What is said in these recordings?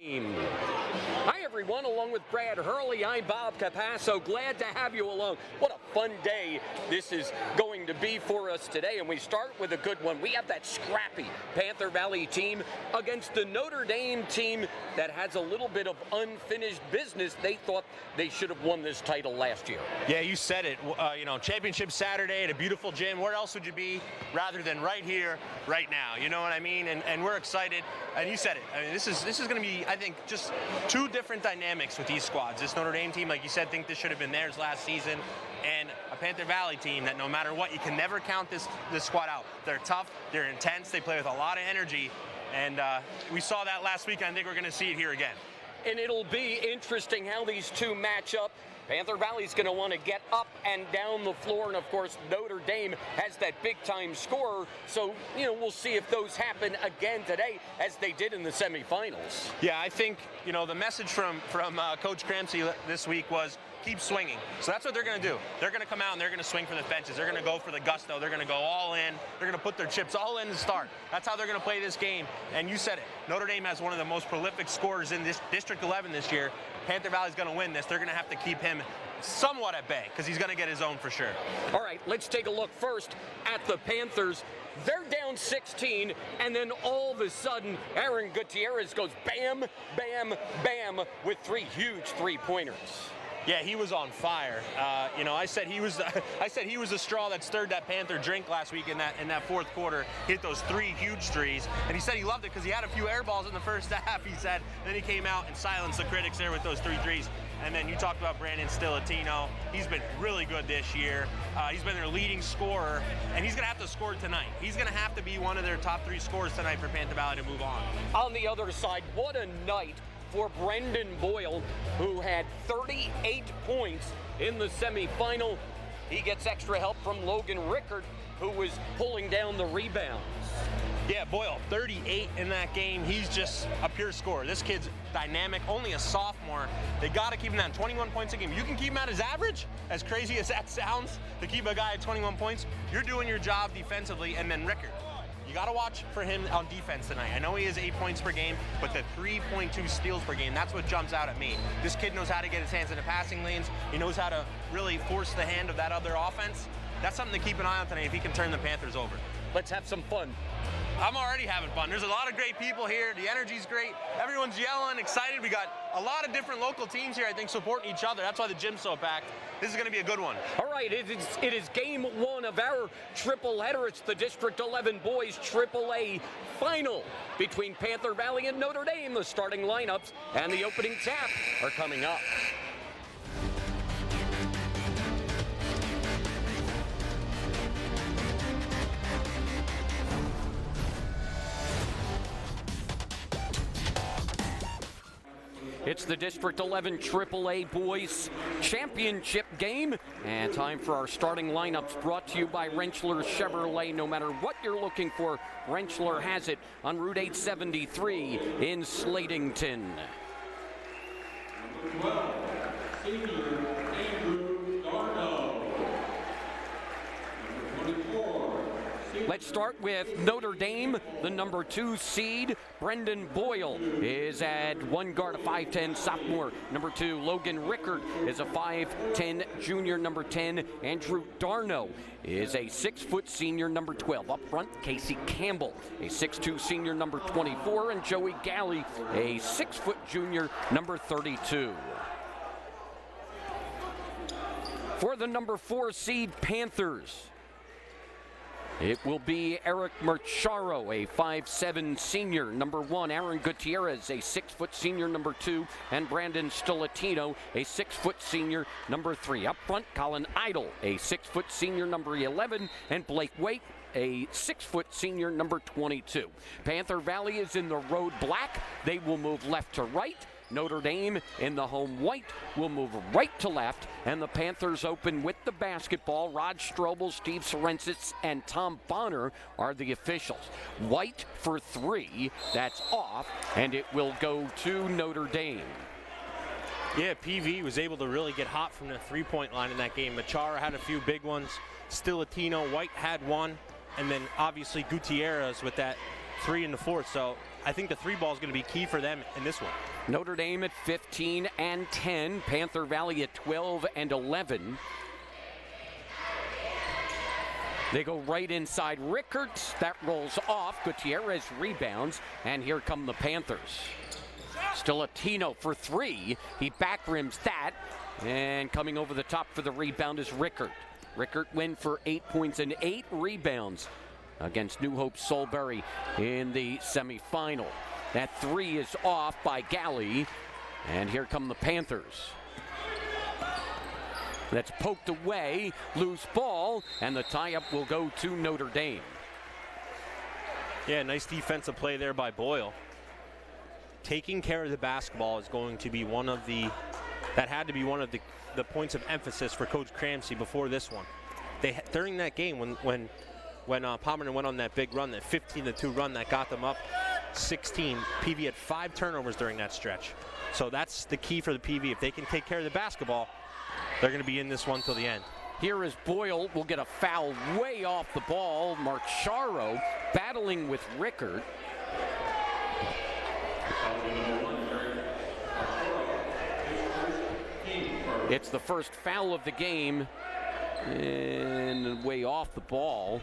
Hi everyone, along with Brad Hurley, I'm Bob Capasso. Glad to have you along. What a fun day this is going to be for us today, and we start with a good one. We have that scrappy Panther Valley team against the Notre Dame team that has a little bit of unfinished business. They thought they should have won this title last year. Yeah, you said it. Championship Saturday at a beautiful gym. Where else would you be rather than right here, right now? You know what I mean? And we're excited. And you said it. I mean, this is going to be, I think, just two different dynamics with these squads. This Notre Dame team, like you said, think this should have been theirs last season, and a Panther Valley team that no matter what, you can never count this squad out. They're tough, they're intense, they play with a lot of energy, and we saw that last week. I think we're going to see it here again. And it'll be interesting how these two match up. Panther Valley's going to want to get up and down the floor, and of course Notre Dame has that big-time scorer, so we'll see if those happen again today as they did in the semifinals. Yeah, I think the message from Coach Cramsey this week was keep swinging. So that's what they're going to do. They're going to come out and they're going to swing for the fences. They're going to go for the gusto. They're going to go all in. They're going to put their chips all in to start. That's how they're going to play this game. And you said it. Notre Dame has one of the most prolific scorers in this District 11 this year. Panther Valley's going to win this. They're going to have to keep him somewhat at bay because he's going to get his own for sure. All right, let's take a look first at the Panthers. They're down 16, and then all of a sudden, Aaron Gutierrez goes bam, bam, bam with three huge three-pointers. Yeah, he was on fire. I said he was the straw that stirred that Panther drink last week in that fourth quarter. He hit those three huge threes, and he said he loved it because he had a few air balls in the first half. He said, and then he came out and silenced the critics there with those three threes. And then you talked about Brandon Stilatino. He's been really good this year. He's been their leading scorer, and he's going to have to score tonight. He's going to have to be one of their top three scorers tonight for Panther Valley to move on. On the other side, what a night for Brendan Boyle, who had 38 points in the semifinal. He gets extra help from Logan Rickard, who was pulling down the rebounds. Yeah, Boyle, 38 in that game. He's just a pure scorer. This kid's dynamic, only a sophomore. They got to keep him down. 21 points a game. You can keep him at his average, as crazy as that sounds, to keep a guy at 21 points. You're doing your job defensively, and then Rickard. You got to watch for him on defense tonight. I know he has 8 points per game, but the 3.2 steals per game, that's what jumps out at me. This kid knows how to get his hands into passing lanes. He knows how to really force the hand of that other offense. That's something to keep an eye on tonight if he can turn the Panthers over. Let's have some fun. I'm already having fun. There's a lot of great people here. The energy's great. Everyone's yelling, excited. We got a lot of different local teams here, I think, supporting each other. That's why the gym's so packed. This is going to be a good one. All right, it is game one of our triple header. It's the District 11 Boys AAA final between Panther Valley and Notre Dame. The starting lineups and the opening tap are coming up. It's the District 11 AAA Boys Championship game, and time for our starting lineups brought to you by Rentschler Chevrolet. No matter what you're looking for, Rentschler has it on Route 873 in Slatington. Let's start with Notre Dame, the number 2 seed. Brendan Boyle is at one guard, a 5'10 sophomore. Number 2, Logan Rickard is a 5'10 junior. Number 10, Andrew Darno is a 6-foot senior. Number 12, up front, Casey Campbell, a 6'2 senior. Number 24, and Joey Galley, a 6-foot junior. Number 32. For the number 4 seed Panthers, it will be Eric Marcharo, a 5'7 senior. Number 1, Aaron Gutierrez, a 6-foot senior. Number 2, and Brandon Stilatino, a 6-foot senior. Number 3, up front, Colin Idle, a 6-foot senior. Number 11, and Blake Waite, a 6-foot senior. Number 22. Panther Valley is in the road black. They will move left to right. Notre Dame in the home white will move right to left, and the Panthers open with the basketball. Rod Strobel, Steve Sorensitz, and Tom Bonner are the officials. White for 3, that's off, and it will go to Notre Dame. Yeah, PV was able to really get hot from the three-point line in that game. Machara had a few big ones. Stilatino, White had one, and then obviously Gutierrez with that 3 in the fourth. So I think the three ball is going to be key for them in this one. Notre Dame at 15 and 10. Panther Valley at 12 and 11. They go right inside Rickards. That rolls off. Gutierrez rebounds. And here come the Panthers. Stilatino for three. He back rims that. And coming over the top for the rebound is Rickard. Rickard went for 8 points and 8 rebounds against New Hope Solbury in the semifinal. That three is off by Galley. And here come the Panthers. That's poked away, loose ball, and the tie-up will go to Notre Dame. Yeah, nice defensive play there by Boyle. Taking care of the basketball is going to be that had to be one of the points of emphasis for Coach Cramsey before this one. During that game when Pomerantz went on that big run, that 15-2 run that got them up 16, PV had 5 turnovers during that stretch. So that's the key for the PV. If they can take care of the basketball, they're going to be in this one till the end. Here is Boyle, will get a foul way off the ball. Marcharo battling with Rickard. It's the first foul of the game and way off the ball.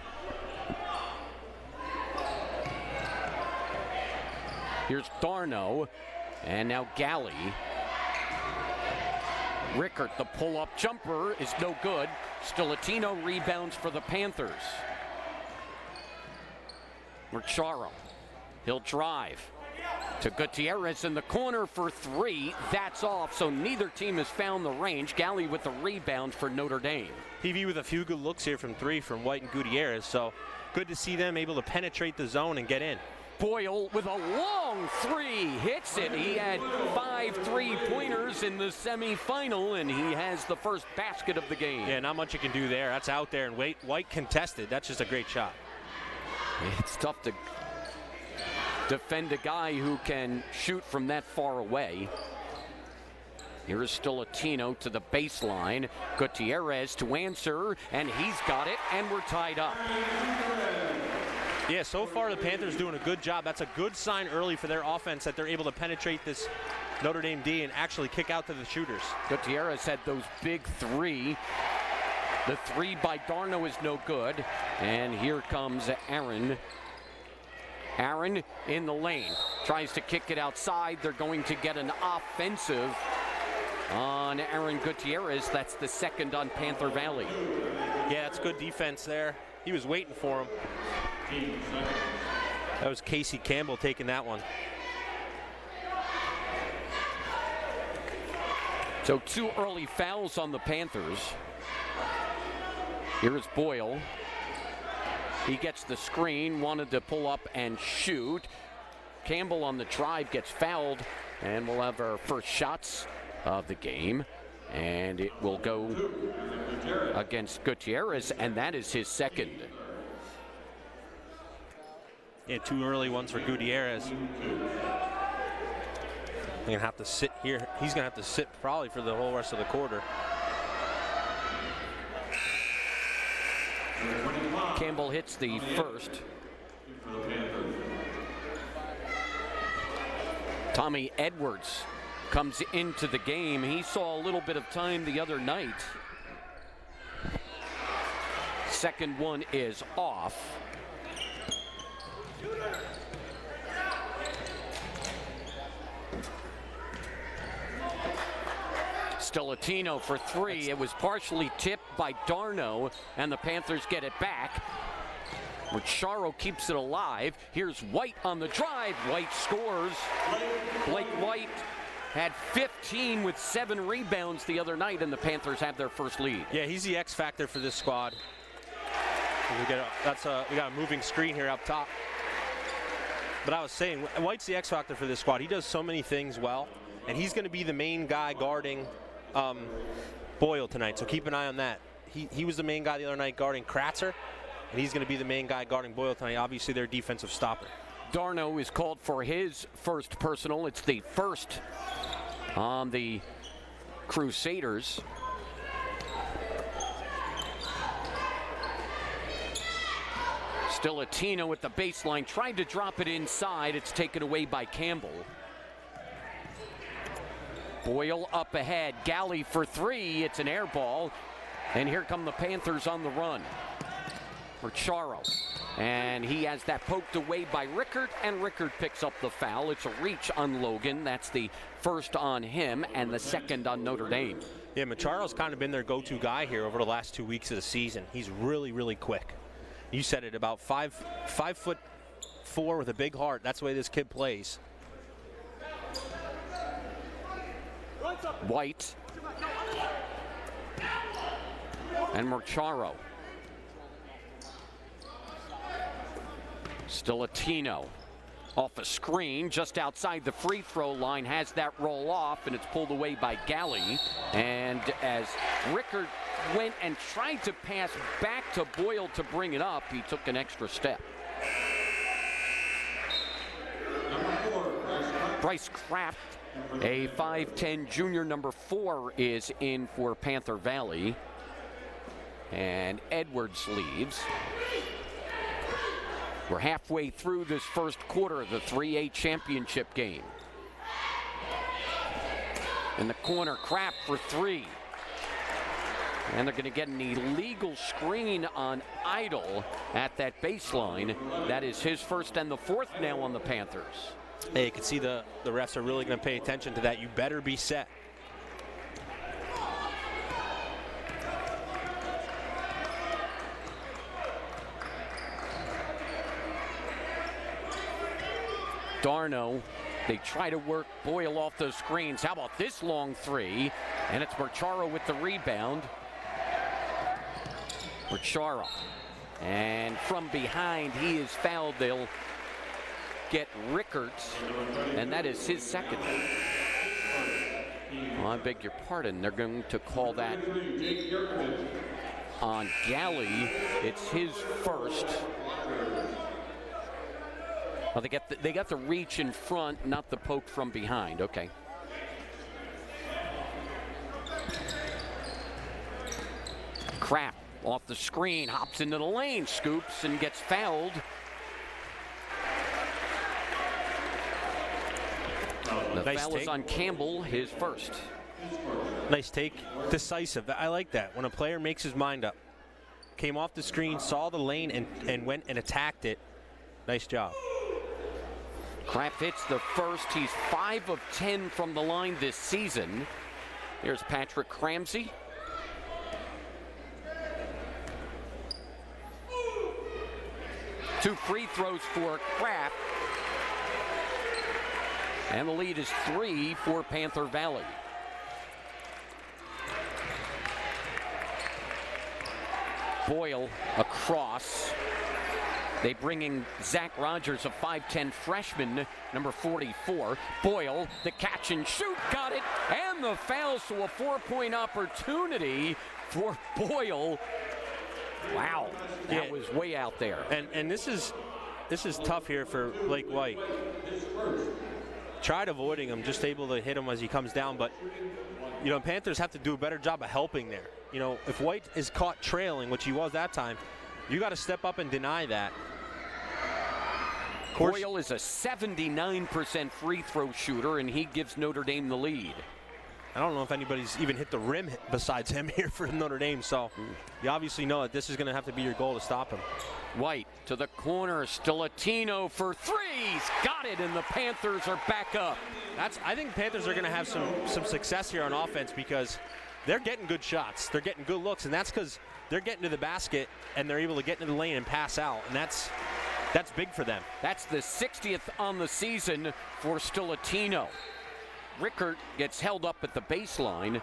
Here's Darno and now Galley. Rickard, the pull-up jumper is no good. Stilatino rebounds for the Panthers. Marcharo, he'll drive to Gutierrez in the corner for three. That's off, so neither team has found the range. Galley with the rebound for Notre Dame. PV with a few good looks here from three from White and Gutierrez, so good to see them able to penetrate the zone and get in. Boyle with a long three, hits it. He had 5 3-pointers in the semifinal, and he has the first basket of the game. Yeah, not much you can do there. That's out there, and White contested. That's just a great shot. It's tough to defend a guy who can shoot from that far away. Here is Stilatino to the baseline. Gutierrez to answer, and he's got it, and we're tied up. Yeah, so far the Panthers doing a good job. That's a good sign early for their offense that they're able to penetrate this Notre Dame D and actually kick out to the shooters. Gutierrez had those big three. The three by Darno is no good. And here comes Aaron. Aaron in the lane. Tries to kick it outside. They're going to get an offensive on Aaron Gutierrez. That's the second on Panther Valley. Yeah, it's good defense there. He was waiting for him. That was Casey Campbell taking that one. So 2 early fouls on the Panthers. Here is Boyle. He gets the screen, wanted to pull up and shoot. Campbell on the drive gets fouled, and we'll have our first shots of the game. And it will go against Gutierrez, and that is his second. Yeah, 2 early ones for Gutierrez. He's gonna have to sit here. He's gonna have to sit probably for the whole rest of the quarter. Campbell hits the first. Tommy Edwards comes into the game. He saw a little bit of time the other night. Second one is off. Stilatino for three. It was partially tipped by Darno, and the Panthers get it back. Marcharo keeps it alive. Here's White on the drive. White scores. Blake White had 15 with 7 rebounds the other night, and the Panthers have their first lead. Yeah, he's the X factor for this squad. We got a moving screen here up top. But I was saying, White's the X factor for this squad. He does so many things well, and he's going to be the main guy guarding Boyle tonight. So keep an eye on that. He was the main guy the other night guarding Kratzer, and he's going to be the main guy guarding Boyle tonight. Obviously, their defensive stopper. Darno is called for his first personal. It's the first on the Crusaders. Stilatino at the baseline, tried to drop it inside. It's taken away by Campbell. Boyle up ahead. Galley for three. It's an air ball. And here come the Panthers on the run. Macharo. And he has that poked away by Rickard, and Rickard picks up the foul. It's a reach on Logan. That's the first on him and the second on Notre Dame. Yeah, Macharo's kind of been their go-to guy here over the last 2 weeks of the season. He's really, really quick. You said it, about 5'4" with a big heart. That's the way this kid plays. White. And Macharo. Stilatino off a screen just outside the free throw line, has that roll off, and it's pulled away by Galley. And as Rickard went and tried to pass back to Boyle to bring it up, he took an extra step. Bryce Kraft, a 5'10" junior, number 4, is in for Panther Valley. And Edwards leaves. We're halfway through this first quarter of the 3A championship game. In the corner, Kraft for three. And they're going to get an illegal screen on Idle at that baseline. That is his first and the fourth now on the Panthers. Hey, you can see the refs are really going to pay attention to that. You better be set. Darno, they try to work Boyle off those screens. How about this long three? And it's Macharo with the rebound. Macharo. And from behind, he is fouled. They'll get Rickards, and that is his second. Oh, I beg your pardon. They're going to call that on Galley. It's his first. Well, they got the reach in front, not the poke from behind. Okay. Kraft off the screen, hops into the lane, scoops, and gets fouled. The foul is on Campbell, his first. Nice take, decisive. I like that. When a player makes his mind up, came off the screen, saw the lane, and went and attacked it. Nice job. Kraft hits the first. He's 5 of 10 from the line this season. Here's Patrick Ramsey. Two free throws for Kraft. And the lead is 3 for Panther Valley. Boyle across. They bring in Zach Rogers, a 5'10" freshman, number 44. Boyle, the catch and shoot, got it, and the foul, so a 4-point opportunity for Boyle. Wow, that was way out there. And this is tough here for Blake White. Tried avoiding him, just able to hit him as he comes down, but you know, Panthers have to do a better job of helping there. You know, if White is caught trailing, which he was that time, you got to step up and deny that. Boyle is a 79% free throw shooter, and he gives Notre Dame the lead. I don't know if anybody's even hit the rim besides him here for Notre Dame, so you obviously know that this is going to have to be your goal to stop him. White to the corner, Stilatino for threes, got it, and the Panthers are back up. I think Panthers are going to have some success here on offense because they're getting good shots, they're getting good looks, and that's because they're getting to the basket and they're able to get into the lane and pass out, and that's big for them. That's the 60th on the season for Stilatino. Rickard gets held up at the baseline,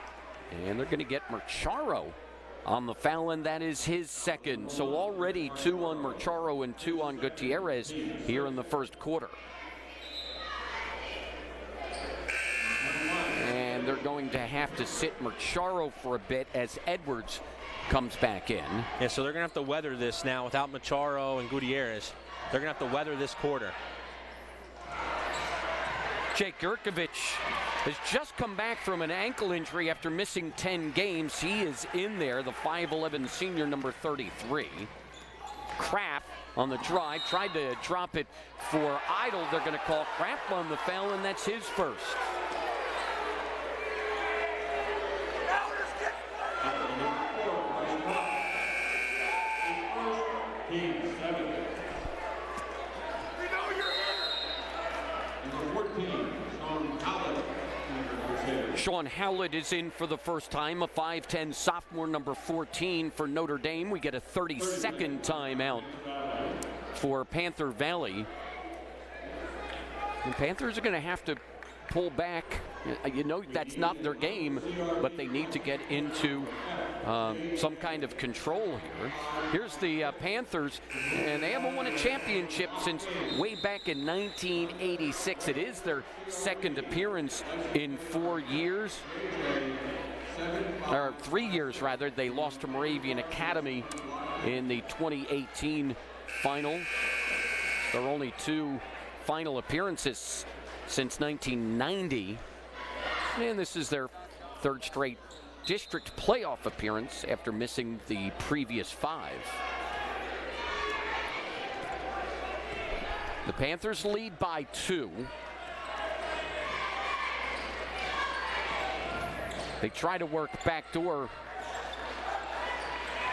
and they're going to get Macharo on the foul, and that is his second. So already 2 on Macharo and 2 on Gutierrez here in the first quarter. And they're going to have to sit Macharo for a bit as Edwards comes back in. Yeah, so they're going to have to weather this now without Macharo and Gutierrez. They're going to have to weather this quarter. Jake Yurkovich has just come back from an ankle injury after missing 10 games. He is in there, the 5'11" senior, number 33. Kraft on the drive. Tried to drop it for Idle. They're going to call crap on the foul, and that's his first. Sean Howlett is in for the first time, a 5'10 sophomore, number 14 for Notre Dame. We get a 32nd timeout for Panther Valley. The Panthers are going to have to pull back. You know that's not their game, but they need to get into some kind of control here. Here's the Panthers, and they haven't won a championship since way back in 1986. It is their second appearance in 4 years, or 3 years rather. They lost to Moravian Academy in the 2018 final. There are only 2 final appearances since 1990, and this is their 3rd straight district playoff appearance after missing the previous 5. The Panthers lead by 2. They try to work backdoor,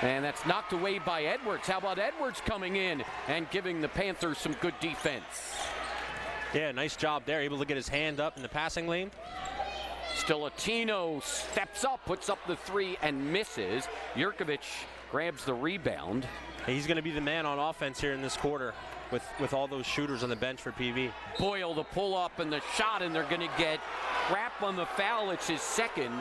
and that's knocked away by Edwards. How about Edwards coming in and giving the Panthers some good defense? Yeah, nice job there. Able to get his hand up in the passing lane. Stilatino steps up, puts up the 3 and misses. Jurkovic grabs the rebound. He's going to be the man on offense here in this quarter with all those shooters on the bench for PV. Boyle the pull up and the shot, and they're going to get crap on the foul. It's his second.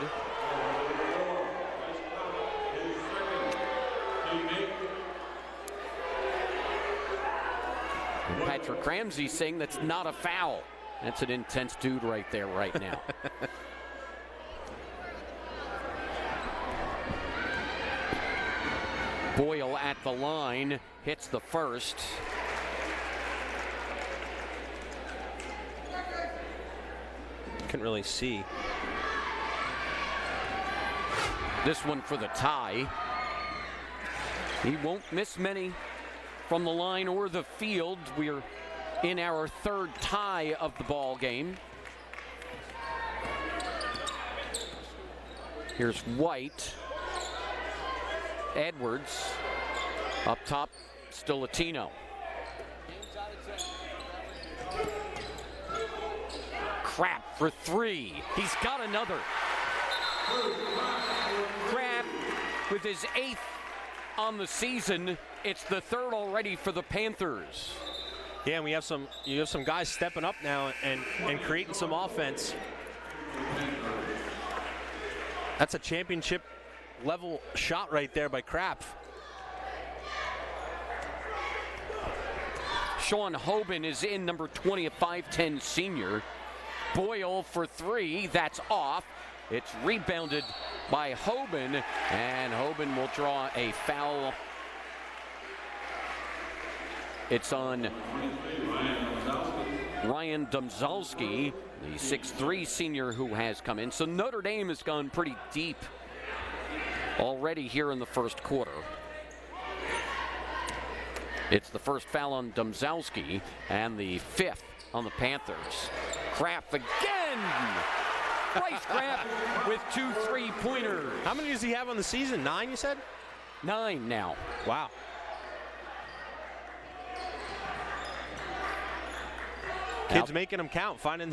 And Patrick Ramsey saying that's not a foul. That's an intense dude right there right now. Boyle at the line, hits the first. Couldn't really see. This one for the tie. He won't miss many from the line or the field. We're in our 3rd tie of the ball game. Here's White. Edwards up top, Stilatino. Crap for 3. He's got another. Crap with his 8th on the season. It's the 3rd already for the Panthers. Yeah, and you have some guys stepping up now and creating some offense. That's a championship level shot right there by Kraft. Sean Hoban is in, number 20, a 5'10 senior. Boyle for 3, that's off. It's rebounded by Hoban, and Hoban will draw a foul. It's on Ryan Domzalski, the 6'3 senior who has come in. So Notre Dame has gone pretty deep already here in the first quarter. It's the first foul on Domzalski and the 5th on the Panthers. Kraft again! Bryce Kraft with 2 3-pointers. How many does he have on the season? 9, you said? 9 now. Wow. Kids making them count, finding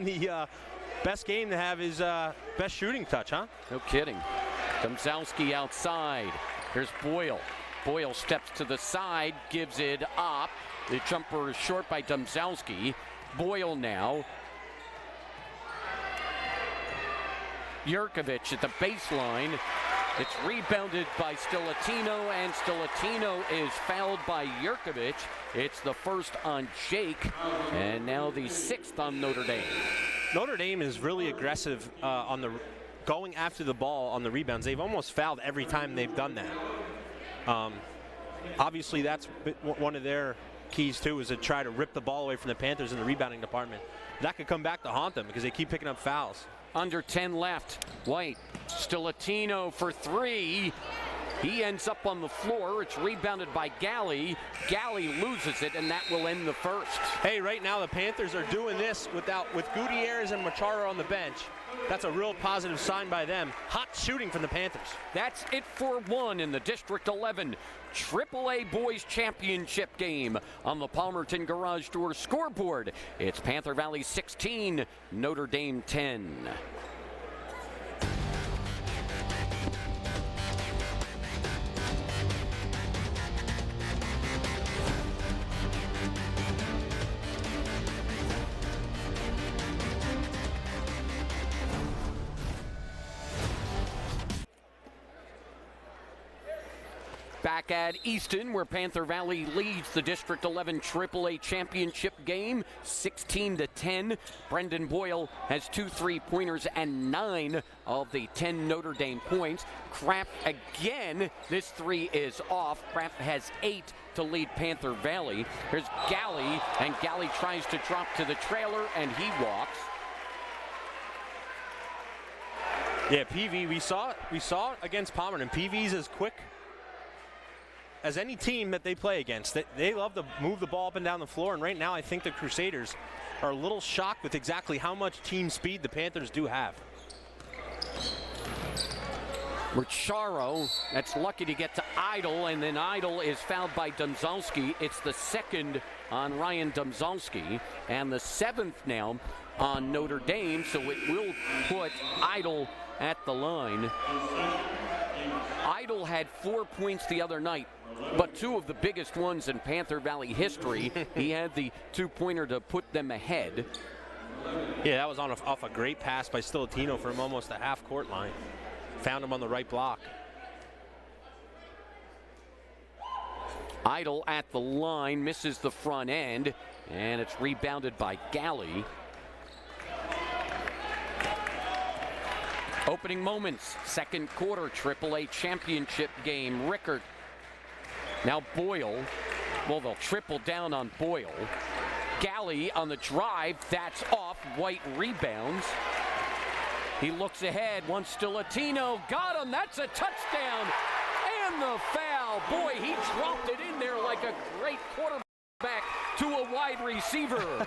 the best game to have his best shooting touch, huh? No kidding. Domzalski outside. Here's Boyle. Boyle steps to the side, gives it up. The jumper is short by Domzalski. Boyle now. Jurkovic at the baseline. It's rebounded by Stilatino, and Stilatino is fouled by Jurkovic. It's the first on Jake, and now the 6th on Notre Dame. Notre Dame is really aggressive on the going after the ball on the rebounds. They've almost fouled every time they've done that. Obviously, that's one of their keys too, is to try to rip the ball away from the Panthers in the rebounding department. That could come back to haunt them because they keep picking up fouls. Under 10 left. White, Stilatino for 3. He ends up on the floor. It's rebounded by Galley. Galley loses it, and that will end the first. Hey, right now the Panthers are doing this with Gutierrez and Machado on the bench. That's a real positive sign by them. Hot shooting from the Panthers. That's it for one in the District 11 AAA Boys Championship game on the Palmerton Garage Door scoreboard. It's Panther Valley 16, Notre Dame 10. Back at Easton, where Panther Valley leads the District 11 AAA Championship game, 16-10. Brendan Boyle has 2 3-pointers and 9 of the 10 Notre Dame points. Kraft again, this 3 is off. Kraft has 8 to lead Panther Valley. Here's Galley, and Galley tries to drop to the trailer, and he walks. Yeah, PV, we saw it against Palmerton. PV's as quick as any team that they play against. They love to move the ball up and down the floor, and right now I think the Crusaders are a little shocked with exactly how much team speed the Panthers do have. Machado, that's lucky to get to Idle, and then Idle is fouled by Domzalski. It's the second on Ryan Domzalski, and the 7th now on Notre Dame, so it will put Idle at the line. Idle had 4 points the other night, but 2 of the biggest ones in Panther Valley history. He had the 2-pointer to put them ahead. Yeah, that was off a great pass by Stilatino from almost the half-court line. Found him on the right block. Idle at the line, misses the front end, and it's rebounded by Galley. Opening moments, second quarter, AAA championship game. Rickert. Now Boyle. Well, they'll triple down on Boyle. Galley on the drive. That's off. White rebounds. He looks ahead. One Stilatino. Got him. That's a touchdown. And the foul. Boy, he dropped it in there like a great quarterback to a wide receiver.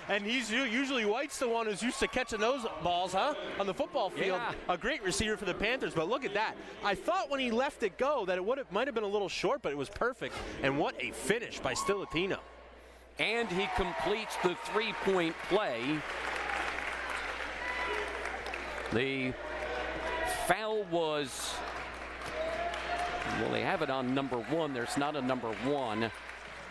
And he's usually White's the one who's used to catching those balls, huh? On the football field. Yeah. A great receiver for the Panthers, but look at that. I thought when he left it go that it might have been a little short, but it was perfect. And what a finish by Stilatino. And he completes the 3-point play. The foul was, well, they have it on number 1. There's not a number 1.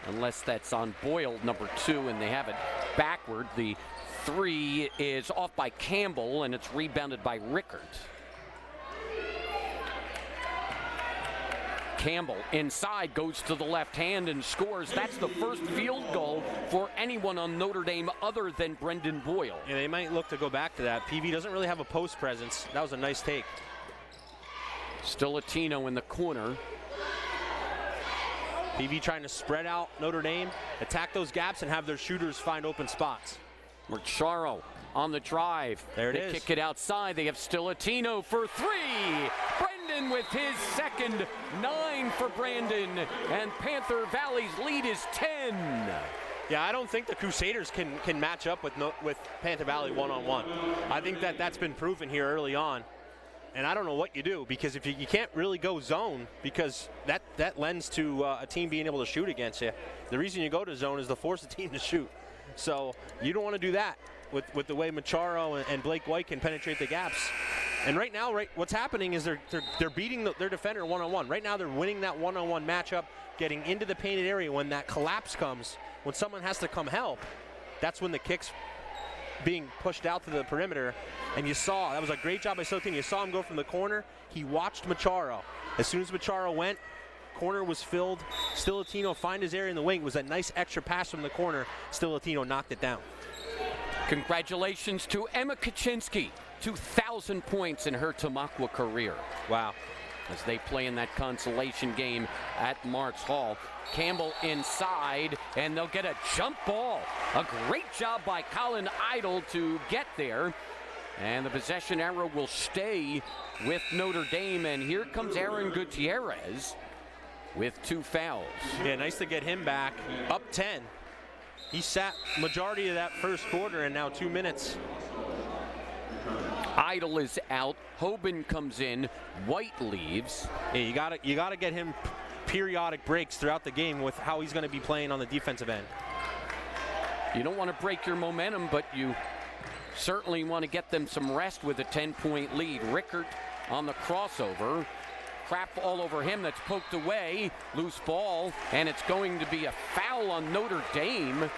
Unless that's on Boyle, number 2, and they have it backward. The 3 is off by Campbell, and it's rebounded by Rickert. Campbell inside, goes to the left hand and scores. That's the first field goal for anyone on Notre Dame other than Brendan Boyle. Yeah, they might look to go back to that. PV doesn't really have a post presence. That was a nice take. Stilatino in the corner. PV trying to spread out Notre Dame, attack those gaps, and have their shooters find open spots. Machado on the drive. There it they is. Kick it outside. They have Stilatino for 3. Brandon with his second. 9 for Brandon. And Panther Valley's lead is 10. Yeah, I don't think the Crusaders can match up with Panther Valley one-on-one. I think that's been proven here early on. And I don't know what you do, because if you can't really go zone, because that lends to a team being able to shoot against you. The reason you go to zone is to force the team to shoot. So you don't want to do that with the way Machado and Blake White can penetrate the gaps. And right now, what's happening is they're beating their defender one-on-one. Right now they're winning that one-on-one matchup, getting into the painted area. When that collapse comes, when someone has to come help, that's when the kick's being pushed out to the perimeter. And you saw, that was a great job by Stilatino. You saw him go from the corner. He watched Machado. As soon as Machado went, corner was filled. Stilatino find his area in the wing. It was a nice extra pass from the corner. Stilatino knocked it down. Congratulations to Emma Kaczynski. 2,000 points in her Tamaqua career. Wow. As they play in that consolation game at Marks Hall. Campbell inside, and they'll get a jump ball. A great job by Colin Idle to get there. And the possession arrow will stay with Notre Dame. And here comes Aaron Gutierrez with 2 fouls. Yeah, nice to get him back. Up 10. He sat majority of that first quarter, and now 2 minutes. Idle is out. Hoban comes in. White leaves. Yeah, you gotta get him periodic breaks throughout the game with how he's going to be playing on the defensive end. You don't want to break your momentum, but you certainly want to get them some rest with a 10-point lead. Rickert on the crossover. Crap all over him. That's poked away. Loose ball, and it's going to be a foul on Notre Dame.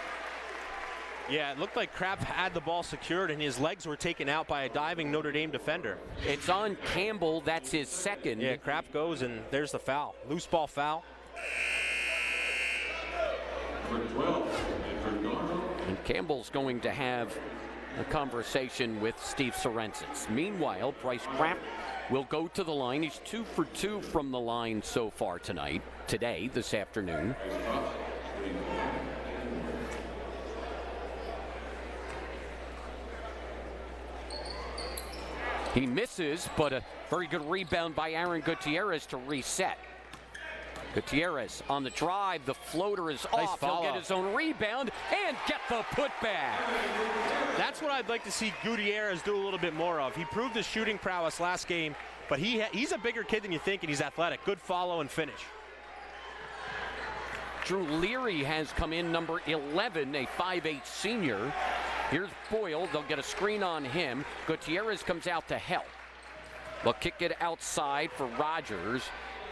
Yeah, it looked like Kraft had the ball secured, and his legs were taken out by a diving Notre Dame defender. It's on Campbell. That's his second. Yeah, Kraft goes, and there's the foul. Loose ball foul. And Campbell's going to have a conversation with Steve Sorensits. Meanwhile, Bryce Kraft will go to the line. He's 2 for 2 from the line so far today, this afternoon. He misses, but a very good rebound by Aaron Gutierrez to reset. Gutierrez on the drive. The floater is off. He'll get his own rebound and get the putback. That's what I'd like to see Gutierrez do a little bit more of. He proved his shooting prowess last game, but he's a bigger kid than you think, and he's athletic. Good follow and finish. Drew Leary has come in, number 11, a 5'8 senior. Here's Boyle. They'll get a screen on him. Gutierrez comes out to help. They'll kick it outside for Rogers.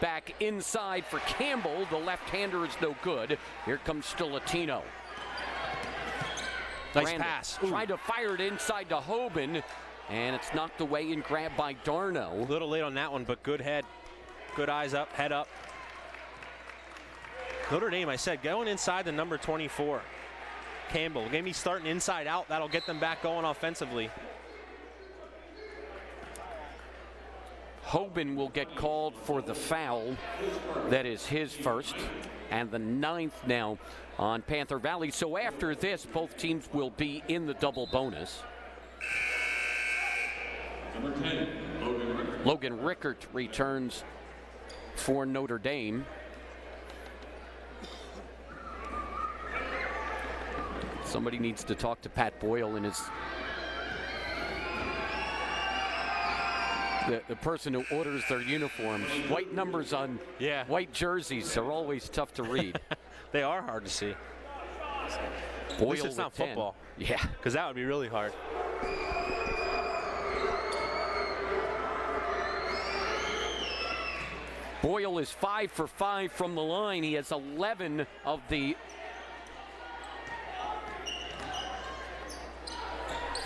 Back inside for Campbell. The left-hander is no good. Here comes Stilatino. Nice Brandon pass. Tried to fire it inside to Hoban, and it's knocked away and grabbed by Darno. A little late on that one, but good head. Good eyes up, head up. Notre Dame, I said, going inside the number 24. Campbell. Game he's starting inside out. That'll get them back going offensively. Hoban will get called for the foul. That is his first, and the 9th now on Panther Valley. So after this, both teams will be in the double bonus. Number 10, Logan Rickert returns for Notre Dame. Somebody needs to talk to Pat Boyle and his the person who orders their uniforms. White numbers on white jerseys are always tough to read. They are hard to see. Boyle, at least it's not 10. football. Yeah. Because that would be really hard. Boyle is 5 for 5 from the line. He has 11 of the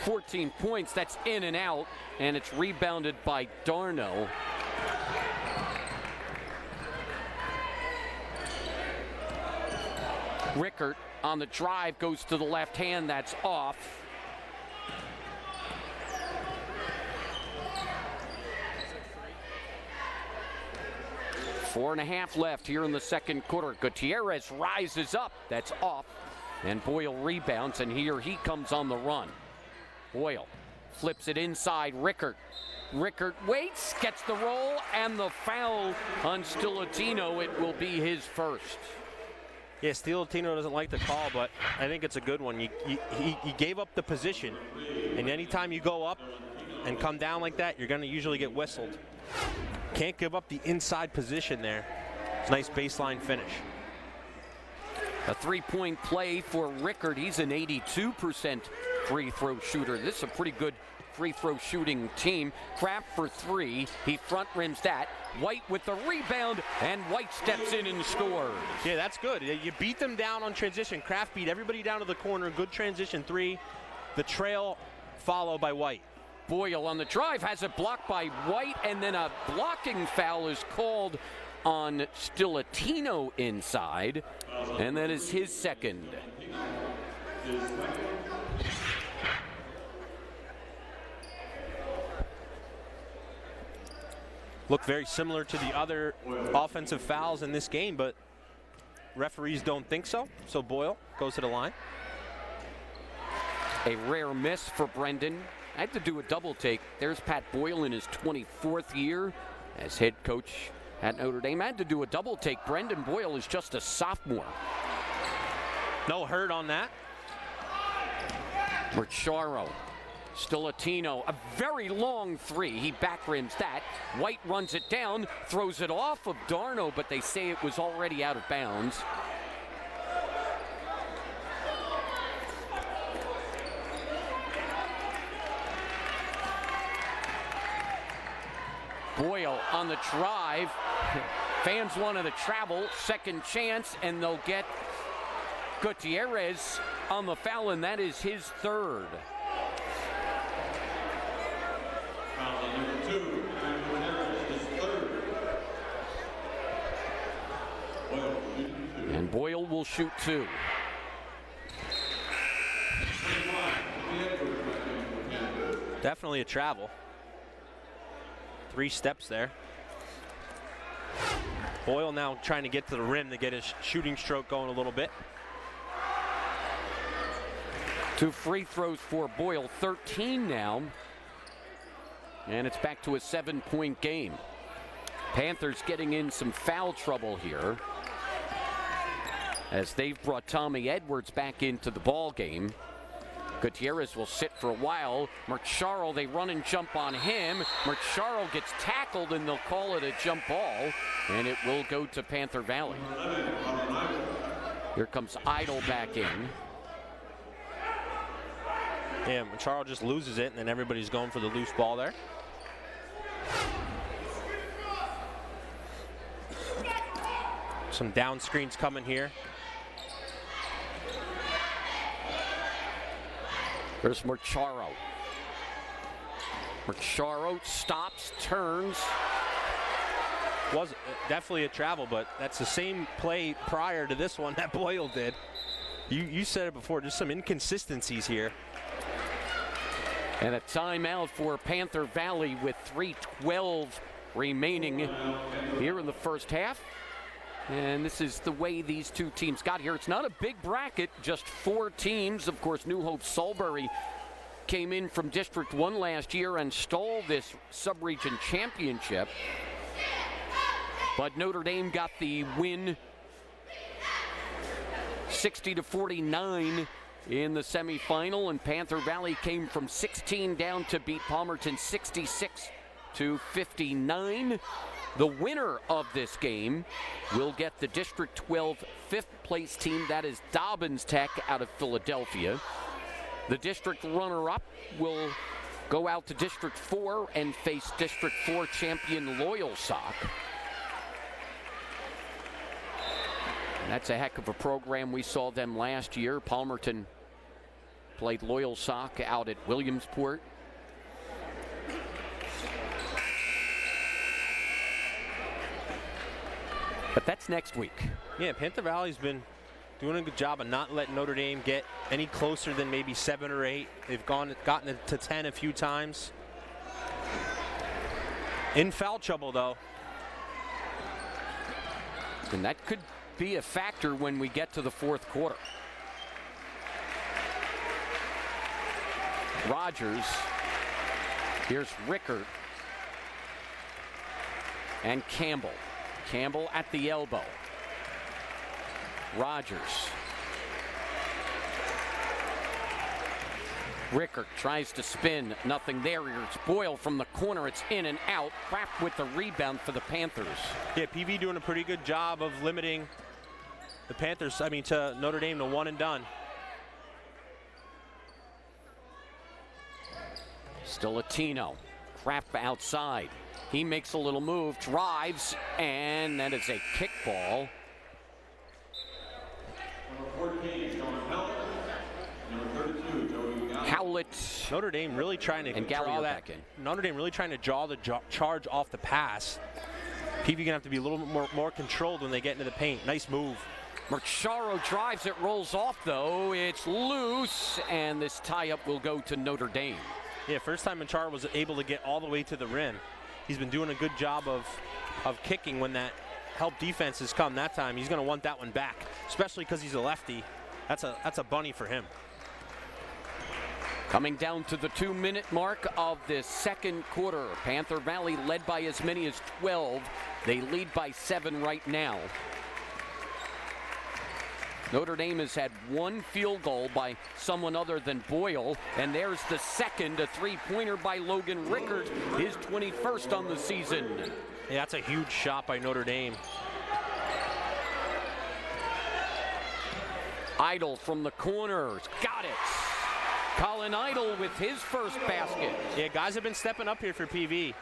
14 points. That's in and out, and it's rebounded by Darno. Rickert on the drive goes to the left hand. That's off. Four and a half left here in the second quarter. Gutierrez rises up. That's off. And Boyle rebounds, and here he comes on the run. Boyle flips it inside. Rickert waits, gets the roll, and the foul on Stilatino. It will be his first. Yeah, Stilatino doesn't like the call, but I think it's a good one. He gave up the position, and anytime you go up and come down like that, you're going to usually get whistled. Can't give up the inside position there. It's a nice baseline finish. A three-point play for Rickert. He's an 82% free throw shooter. This is a pretty good free throw shooting team. Kraft for three. He front rims that. White with the rebound, and White steps in and scores. Yeah, that's good. You beat them down on transition. Kraft beat everybody down to the corner. Good transition three. The trail followed by White. Boyle on the drive has it blocked by White, and then a blocking foul is called on Stilatino inside, and that is his second. Look very similar to the other offensive fouls in this game, but referees don't think so. So Boyle goes to the line. A rare miss for Brendan. had to do a double take. There's Pat Boyle in his 24th year as head coach at Notre Dame. I had to do a double take. Brendan Boyle is just a sophomore. No hurt on that. Marcharo, Stilatino, a very long three. He back rims that. White runs it down, throws it off of Darno, but they say it was already out of bounds. Boyle on the drive. Fans wanted to travel. Second chance, and they'll get Gutierrez on the foul, and that is his third. And Boyle will shoot two. Definitely a travel. 3 steps there. Boyle now trying to get to the rim to get his shooting stroke going a little bit. 2 free throws for Boyle, 13 now. And it's back to a 7-point game. Panthers getting in some foul trouble here as they've brought Tommy Edwards back into the ball game. Gutierrez will sit for a while. Marcharo, they run and jump on him. Marcharo gets tackled, and they'll call it a jump ball, and it will go to Panther Valley. Here comes Idle back in. Yeah, Marcharo just loses it, and then everybody's going for the loose ball there. Some down screens coming here. There's Marcharo. Marcharo stops, turns. Was definitely a travel, but that's the same play prior to this one that Boyle did. You said it before, just some inconsistencies here. And a timeout for Panther Valley with 3:12 remaining here in the first half. And this is the way these two teams got here. It's not a big bracket, just 4 teams. Of course, New Hope Salisbury came in from District 1 last year and stole this sub-region championship. But Notre Dame got the win 60-49 in the semifinal, and Panther Valley came from 16 down to beat Palmerton 66-59. The winner of this game will get the District 12 5th place team. That is Dobbins Tech out of Philadelphia. The district runner-up will go out to District 4 and face District 4 champion Loyalsock. And that's a heck of a program. We saw them last year. Palmerton played Loyalsock out at Williamsport. But that's next week. Yeah, Panther Valley's been doing a good job of not letting Notre Dame get any closer than maybe 7 or 8. They've gotten it to 10 a few times. In foul trouble, though. And that could be a factor when we get to the 4th quarter. Rogers. Here's Rickard. And Campbell. Campbell at the elbow. Rogers. Rickard tries to spin. Nothing there. It's Boyle from the corner. It's in and out. Kraft with the rebound for the Panthers. Yeah, PV doing a pretty good job of limiting the Panthers, to Notre Dame to 1 and done. Stilatino. Kraft outside. He makes a little move, drives, and that is a kickball. Howlett. Notre Dame really trying to draw that. Back in. Notre Dame really trying to draw the charge off the pass. PV gonna have to be a little bit more controlled when they get into the paint. Nice move. Marcharo drives, it rolls off though. It's loose, and this tie-up will go to Notre Dame. Yeah, first time Marcharo was able to get all the way to the rim. He's been doing a good job of kicking when that help defenses come. That time he's going to want that one back, especially because he's a lefty. That's a bunny for him. Coming down to the 2-minute mark of the second quarter. Panther Valley led by as many as 12. They lead by 7 right now. Notre Dame has had one field goal by someone other than Boyle, and there's the second, a three-pointer by Logan Rickert, his 21st on the season. Yeah, that's a huge shot by Notre Dame. Idle from the corners, got it. Colin Idle with his first basket. Yeah, guys have been stepping up here for PV.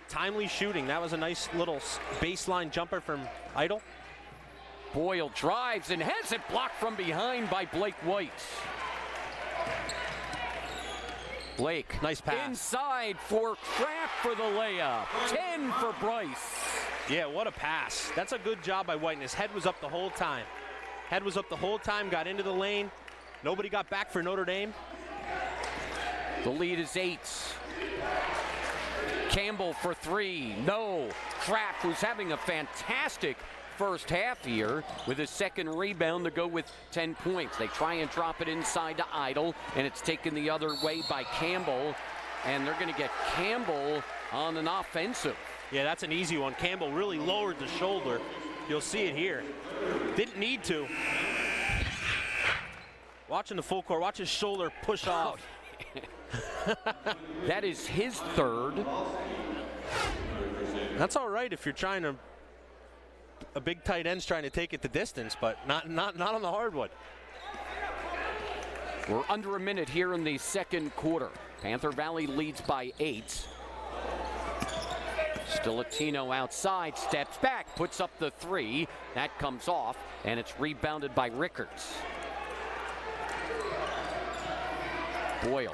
Timely shooting, that was a nice little baseline jumper from Idle. Boyle drives and has it blocked from behind by Blake White. Blake, nice pass. Inside for Kraft for the layup. 10 for Bryce. Yeah, what a pass. That's a good job by White, and his head was up the whole time. Head was up the whole time, got into the lane. Nobody got back for Notre Dame. The lead is 8. Campbell for 3. No. Kraft, who's having a fantastic first half here with his second rebound to go with 10 points. They try and drop it inside to Idle, and it's taken the other way by Campbell, and they're going to get Campbell on an offensive. Yeah, that's an easy one. Campbell really lowered the shoulder. You'll see it here. Didn't need to. Watching the full court, watch his shoulder push off. That is his third. That's all right if you're trying to, a big tight end's trying to take it the distance, but not on the hardwood. We're under a minute here in the second quarter. Panther Valley leads by 8. Stilatino outside, steps back, puts up the 3. That comes off, and it's rebounded by Rickards. Boyle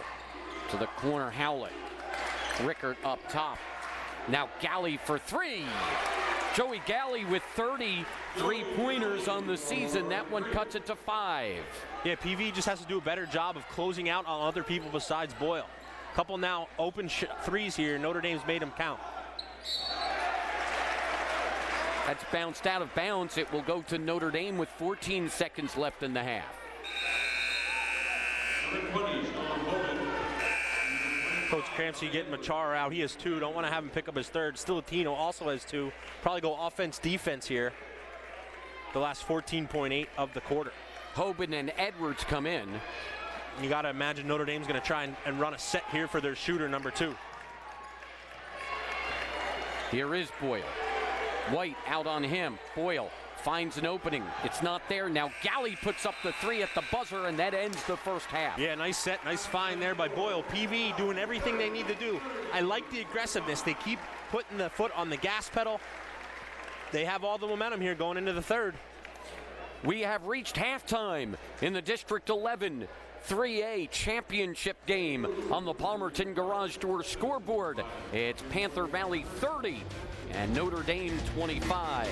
to the corner, Howlett. Rickert up top. Now Galley for 3. Joey Galley with 30 3-pointers on the season. That one cuts it to 5. Yeah, PV just has to do a better job of closing out on other people besides Boyle. Couple now open threes here. Notre Dame's made them count. That's bounced out of bounds. It will go to Notre Dame with 14 seconds left in the half. Coach Crampsey getting Machar out. He has 2. Don't want to have him pick up his third. Stilatino also has 2. Probably go offense, defense here. The last 14.8 of the quarter. Hoban and Edwards come in. You got to imagine Notre Dame's going to try and run a set here for their shooter number 2. Here is Boyle. White out on him. Boyle finds an opening. It's not there. Now Galley puts up the 3 at the buzzer, and that ends the first half. Yeah, nice set, nice find there by Boyle. PV doing everything they need to do. I like the aggressiveness. They keep putting the foot on the gas pedal. They have all the momentum here going into the third. We have reached halftime in the District 11 3A championship game on the Palmerton Garage Door scoreboard. It's Panther Valley 30 and Notre Dame 25.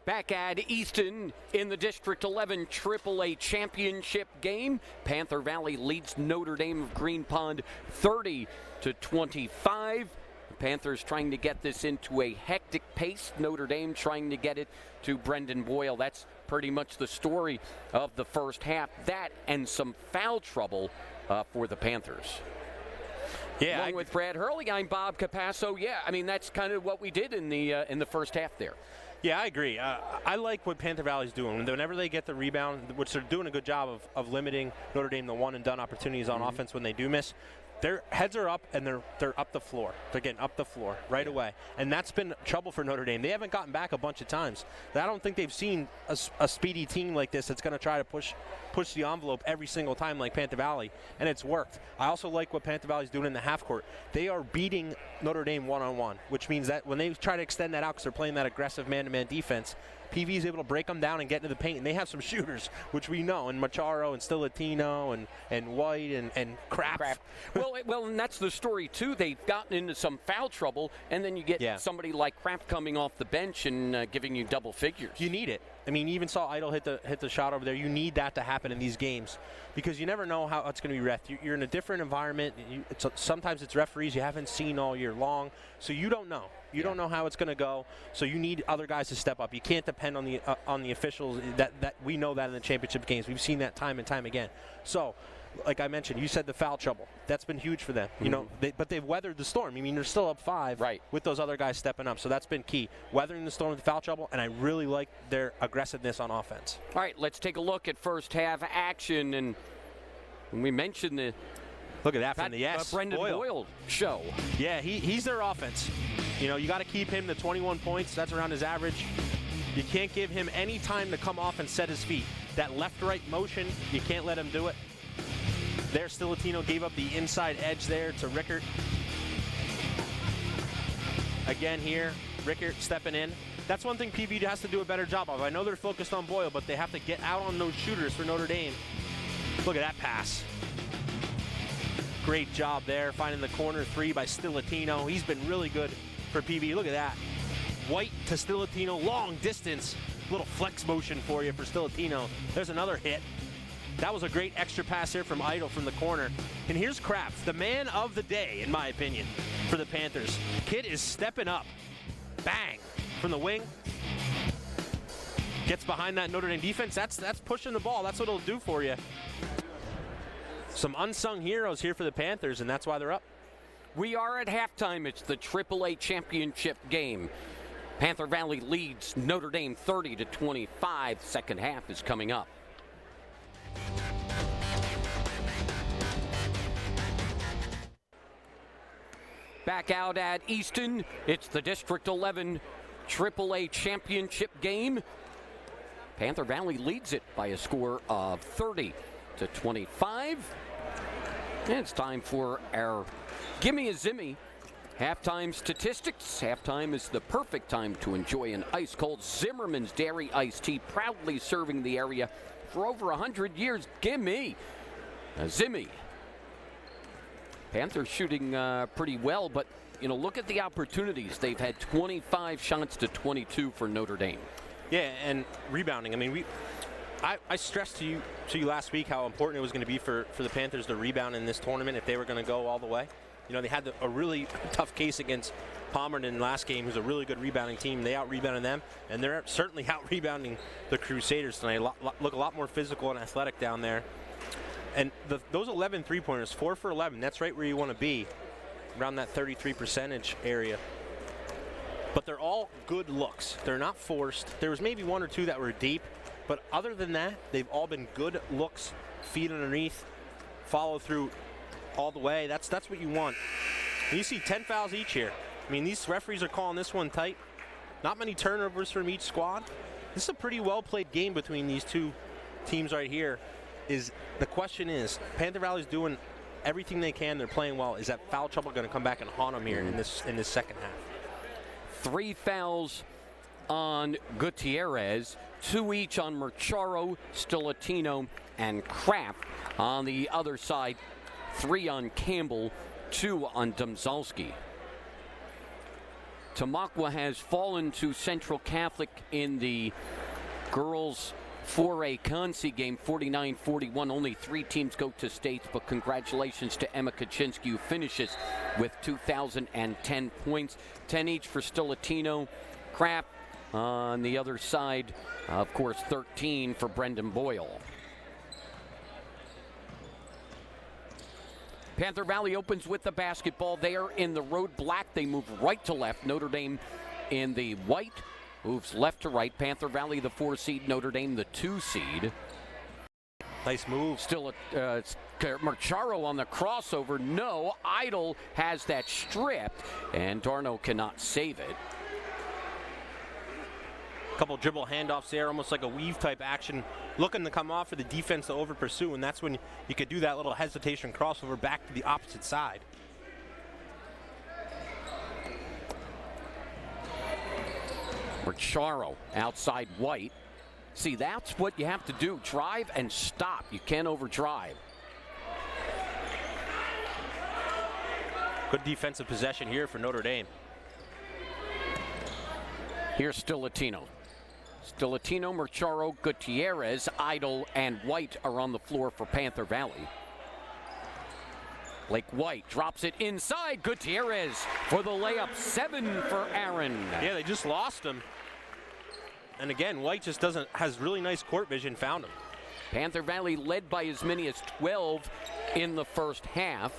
Back at Easton in the District 11 AAA championship game. Panther Valley leads Notre Dame of Green Pond 30-25. The Panthers trying to get this into a hectic pace. Notre Dame trying to get it to Brendan Boyle. That's pretty much the story of the first half. That and some foul trouble for the Panthers. Yeah, Along with Brad Hurley, I'm Bob Capasso. Yeah, I mean, that's kind of what we did in the first half there. Yeah, I agree. I like what Panther Valley's doing. Whenever they get the rebound, which they're doing a good job of limiting Notre Dame to one-and-done opportunities on offense when they do miss, their heads are up and they're up the floor. They're getting up the floor right away. And that's been trouble for Notre Dame. They haven't gotten back a bunch of times. I don't think they've seen a speedy team like this that's going to try to push the envelope every single time like Panther Valley, and it's worked. I also like what Panther Valley's doing in the half court. They are beating Notre Dame one-on-one, which means that when they try to extend that out because they're playing that aggressive man-to-man defense, PV is able to break them down and get into the paint, and they have some shooters, which we know, and Macharo and Stilatino and White and Kraft. Well, and that's the story too. They've gotten into some foul trouble, and then you get somebody like Kraft coming off the bench and giving you double figures. You need it. I mean, you even saw Idle hit the shot over there. You need that to happen in these games because you never know how it's going to be ref. You're in a different environment. Sometimes it's referees you haven't seen all year long, so you don't know. You don't know how it's going to go. So you need other guys to step up. You can't depend on the officials. That we know that in the championship games. We've seen that time and time again. So, like I mentioned, you said the foul trouble. That's been huge for them. You know, but they've weathered the storm. I mean, they're still up 5 with those other guys stepping up. So that's been key. Weathering the storm with the foul trouble, and I really like their aggressiveness on offense. All right, let's take a look at first half action. And when we mentioned the look at that from the Brendan Boyle show. Yeah, he's their offense. You know, you got to keep him to 21 points. That's around his average. You can't give him any time to come off and set his feet. That left-right motion, you can't let him do it. There, Stilatino gave up the inside edge there to Rickert. Again here, Rickert stepping in. That's one thing PV has to do a better job of. I know they're focused on Boyle, but they have to get out on those shooters for Notre Dame. Look at that pass. Great job there, finding the corner 3 by Stilatino. He's been really good for PV. Look at that. White to Stilatino, long distance. Little flex motion for you for Stilatino. There's another hit. That was a great extra pass here from Idle from the corner. And here's Kraft, the man of the day, in my opinion, for the Panthers. Kid is stepping up. Bang! From the wing. Gets behind that Notre Dame defense. That's pushing the ball. That's what it'll do for you. Some unsung heroes here for the Panthers, and that's why they're up. We are at halftime. It's the AAA championship game. Panther Valley leads Notre Dame 30-25. Second half is coming up. Back out at Easton, it's the District 11 AAA championship game. Panther Valley leads it by a score of 30-25. And it's time for our Gimme a Zimmy halftime statistics. Halftime is the perfect time to enjoy an ice-cold Zimmerman's Dairy Iced Tea, proudly serving the area for over 100 years. Gimme a Zimmy. Panthers shooting pretty well, but you know, look at the opportunities. They've had 25 shots to 22 for Notre Dame. Yeah, and rebounding. I mean, I stressed to you last week how important it was going to be for the Panthers to rebound in this tournament if they were going to go all the way. You know, they had a really tough case against Palmerton last game, who's a really good rebounding team. They out-rebounded them, and they're certainly out-rebounding the Crusaders tonight. Look a lot more physical and athletic down there. And those 11 three-pointers, 4 for 11, that's right where you want to be, around that 33% area. But they're all good looks. They're not forced. There was maybe 1 or 2 that were deep, but other than that, they've all been good looks, feet underneath, follow through all the way. That's what you want. And you see 10 fouls each here. I mean, these referees are calling this one tight. Not many turnovers from each squad. This is a pretty well-played game between these two teams right here. The question is, Panther Valley's doing everything they can. They're playing well. Is that foul trouble going to come back and haunt them here in this second half? 3 fouls on Gutierrez, 2 each on Mercharo, Stilatino, and Kraft. On the other side, 3 on Campbell, 2 on Domzalski. Tamaqua has fallen to Central Catholic in the girls' 4A Consi game, 49-41. Only 3 teams go to states, but congratulations to Emma Kaczynski, who finishes with 2,010 points. 10 each for Stilatino. Kraft on the other side, of course, 13 for Brendan Boyle. Panther Valley opens with the basketball. They are in the road black. They move right to left. Notre Dame in the white moves left to right. Panther Valley, the 4 seed. Notre Dame, the 2 seed. Nice move. Still Mercharo on the crossover. No, Idle has that stripped, and Darno cannot save it. Couple dribble handoffs there, almost like a weave type action, looking to come off for the defense to over pursue, and that's when you could do that little hesitation crossover back to the opposite side. Mercharo outside White. See, that's what you have to do. Drive and stop. You can't overdrive. Good defensive possession here for Notre Dame. Here's Stilatino. Stilatino, Marcharo, Gutierrez, Idle, and White are on the floor for Panther Valley. Blake White drops it inside. Gutierrez for the layup. 7 for Aaron. Yeah, they just lost him. And again, White just has really nice court vision, found him. Panther Valley led by as many as 12 in the first half.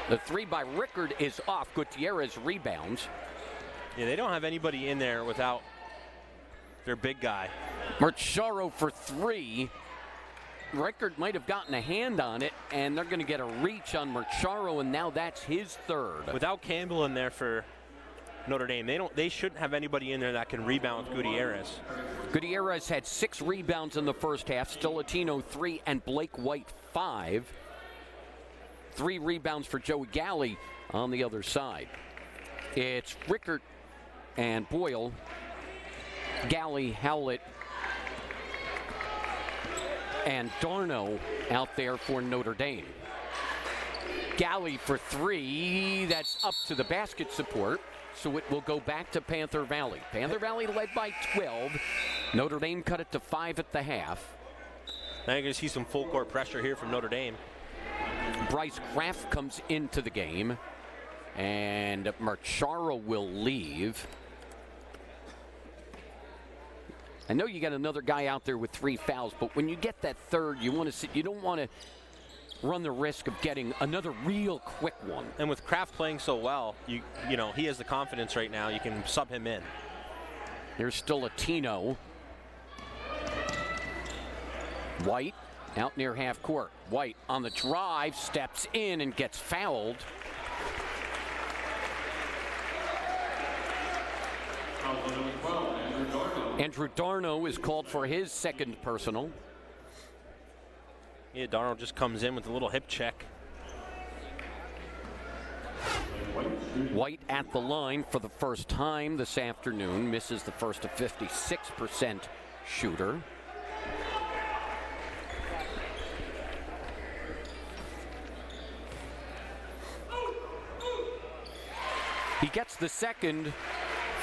The 3 by Rickard is off. Gutierrez rebounds. Yeah, they don't have anybody in there without their big guy. Marcharo for 3. Rickard might have gotten a hand on it, and they're going to get a reach on Marcharo, and now that's his 3rd. Without Campbell in there for Notre Dame, they shouldn't have anybody in there that can rebound with Gutierrez. Gutierrez had 6 rebounds in the first half. Stilatino 3 and Blake White 5. 3 rebounds for Joey Galley on the other side. It's Rickard and Boyle, Galley, Howlett, and Darno out there for Notre Dame. Galley for 3. That's up to the basket support, so it will go back to Panther Valley. Panther Valley led by 12. Notre Dame cut it to 5 at the half. Now you're going to see some full court pressure here from Notre Dame. Bryce Kraft comes into the game, and Marcharo will leave. I know you got another guy out there with 3 fouls, but when you get that 3rd, you want to sit. You don't want to run the risk of getting another real quick one. And with Kraft playing so well, you know he has the confidence right now. You can sub him in. There's still a Tino. White out near half court. White on the drive, steps in and gets fouled. Andrew Darno is called for his 2nd personal. Yeah, Darno just comes in with a little hip check. White at the line for the first time this afternoon. Misses the first of 56% shooter. He gets the 2nd.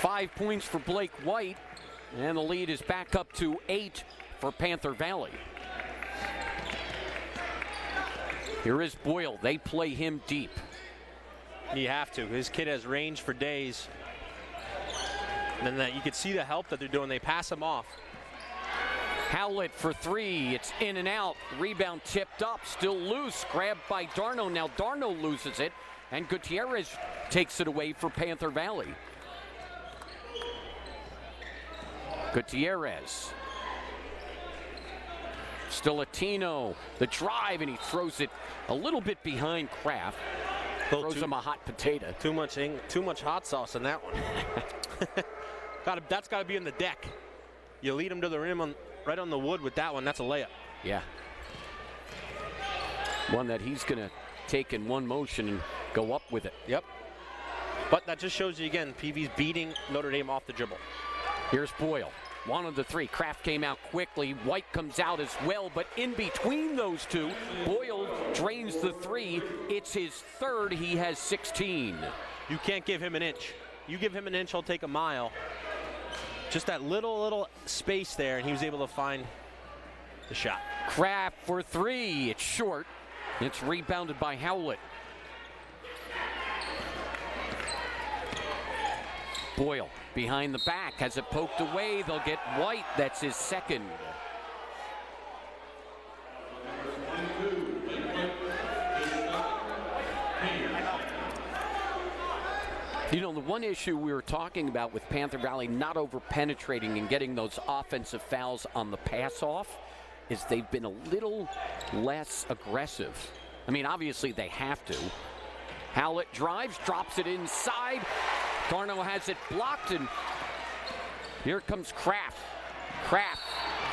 5 points for Blake White. And the lead is back up to 8 for Panther Valley. Here is Boyle. They play him deep. You have to. His kid has range for days. And then you can see the help that they're doing. They pass him off. Howlett for 3. It's in and out. Rebound tipped up. Still loose. Grabbed by Darno. Now Darno loses it. And Gutierrez takes it away for Panther Valley. Gutierrez. Stilatino, the drive, and he throws it a little bit behind Kraft. Throws him a hot potato. Too much hot sauce in that one. That's got to be in the deck. You lead him to the rim right on the wood with that one. That's a layup. Yeah. One that he's going to take in one motion and go up with it. Yep. But that just shows you again, PV's beating Notre Dame off the dribble. Here's Boyle. 1 of the 3. Kraft came out quickly. White comes out as well, but in between those 2, Boyle drains the 3. It's his 3rd. He has 16. You can't give him an inch. You give him an inch, he'll take a mile. Just that little space there, and he was able to find the shot. Kraft for 3. It's short. It's rebounded by Howlett. Boyle behind the back, has it poked away. They'll get White. That's his 2nd. You know, the one issue we were talking about with Panther Valley not over-penetrating and getting those offensive fouls on the pass-off is they've been a little less aggressive. I mean, obviously they have to. Howlett drives, drops it inside. Darno has it blocked, and here comes Kraft. Kraft,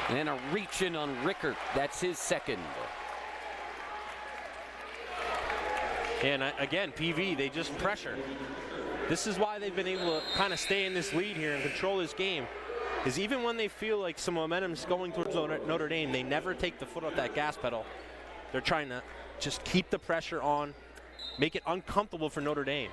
and a reach in on Rickard. That's his 2nd. And again, PV, they just pressure. This is why they've been able to kind of stay in this lead here and control this game. Is even when they feel like some momentum is going towards Notre Dame, they never take the foot off that gas pedal. They're trying to just keep the pressure on make it uncomfortable for Notre Dame.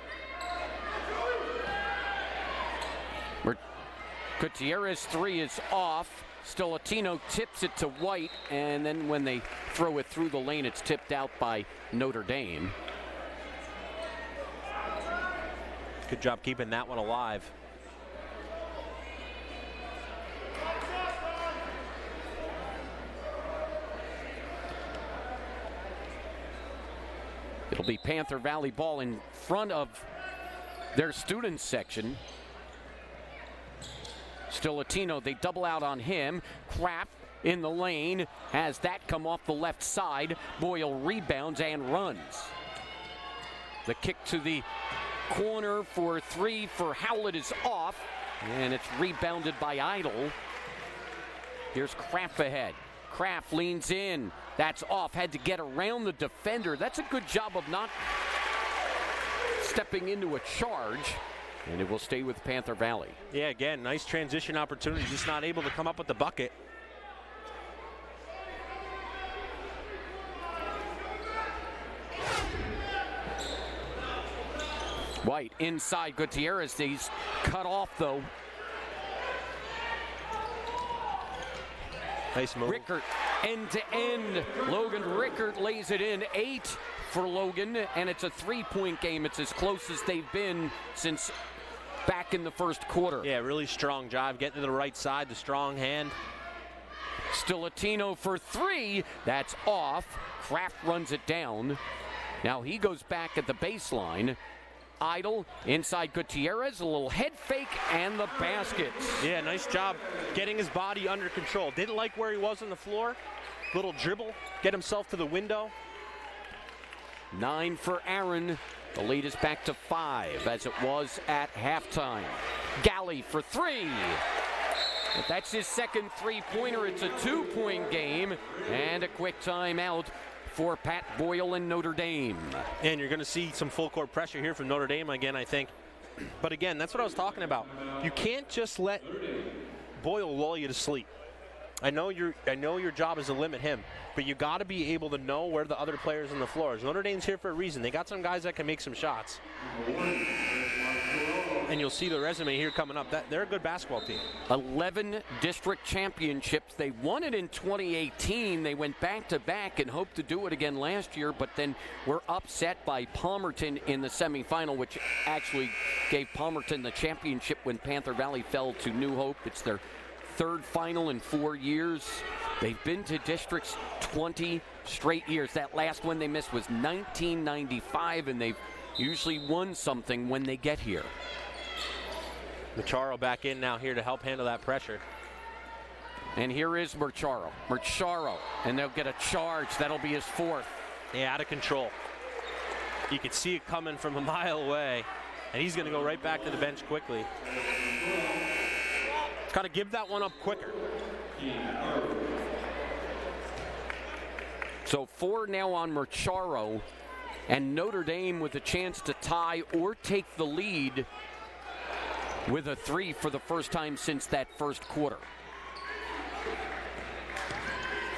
Gutierrez three is off. Stilatino tips it to White, and then when they throw it through the lane, it's tipped out by Notre Dame. Good job keeping that one alive. It'll be Panther Valley ball in front of their students section. Stilatino, they double out on him. Kraft in the lane, has that come off the left side. Boyle rebounds and runs. The kick to the corner for three for Howlett is off, and it's rebounded by Idle. Here's Kraft ahead. Kraft leans in. That's off. Had to get around the defender. That's a good job of not stepping into a charge. And it will stay with Panther Valley. Yeah, again, nice transition opportunity. Just not able to come up with the bucket. White inside Gutierrez. He's cut off, though. Nice move. Rickert, end to end. Logan Rickert lays it in. 8 for Logan, and it's a three-point game. It's as close as they've been since back in the first quarter. Yeah, really strong job getting to the right side, the strong hand. Stilatino for three. That's off. Kraft runs it down. Now he goes back at the baseline. Idle inside Gutierrez, a little head fake, and the basket. Yeah, nice job getting his body under control. Didn't like where he was on the floor. Little dribble, get himself to the window. 9 for Aaron. The lead is back to 5 as it was at halftime. Galley for three. But that's his second three-pointer. It's a 2-point game, and a quick timeout for Pat Boyle and Notre Dame. And you're going to see some full court pressure here from Notre Dame again, I think. But again, that's what I was talking about. You can't just let Boyle lull you to sleep. I know your job is to limit him, but you got to be able to know where the other players on the floor is. Notre Dame's here for a reason. They got some guys that can make some shots. And you'll see the resume here coming up. They're a good basketball team. 11 district championships. They won it in 2018. They went back-to-back and hoped to do it again last year, but then were upset by Palmerton in the semifinal, which actually gave Palmerton the championship when Panther Valley fell to New Hope. It's their third final in 4 years. They've been to districts 20 straight years. That last one they missed was 1995, and they've usually won something when they get here. Macharo back in now here to help handle that pressure. And here is Macharo. Macharo, and they'll get a charge. That'll be his fourth. Yeah, out of control. You could see it coming from a mile away, and he's going to go right back to the bench quickly. Got to give that one up quicker. So 4 now on Macharo, and Notre Dame with a chance to tie or take the lead with a 3 for the first time since that first quarter.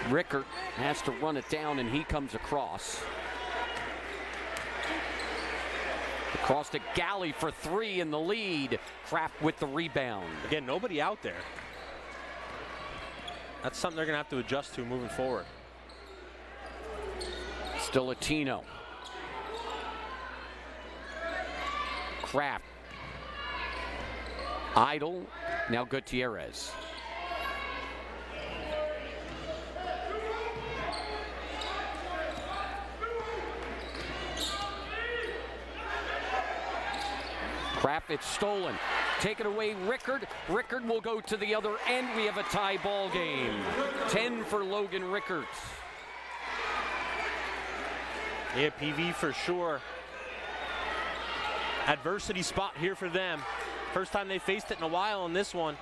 Rickert has to run it down, and he comes across. Across to Galley for 3 in the lead. Kraft with the rebound. Again, nobody out there. That's something they're going to have to adjust to moving forward. Stilatino. Kraft. Idle. Now Gutierrez. Kraft, it's stolen. Take it away, Rickard. Rickard will go to the other end. We have a tie ball game. 10 for Logan Rickard. Yeah, PV for sure. Adversity spot here for them. First time they faced it in a while on this one.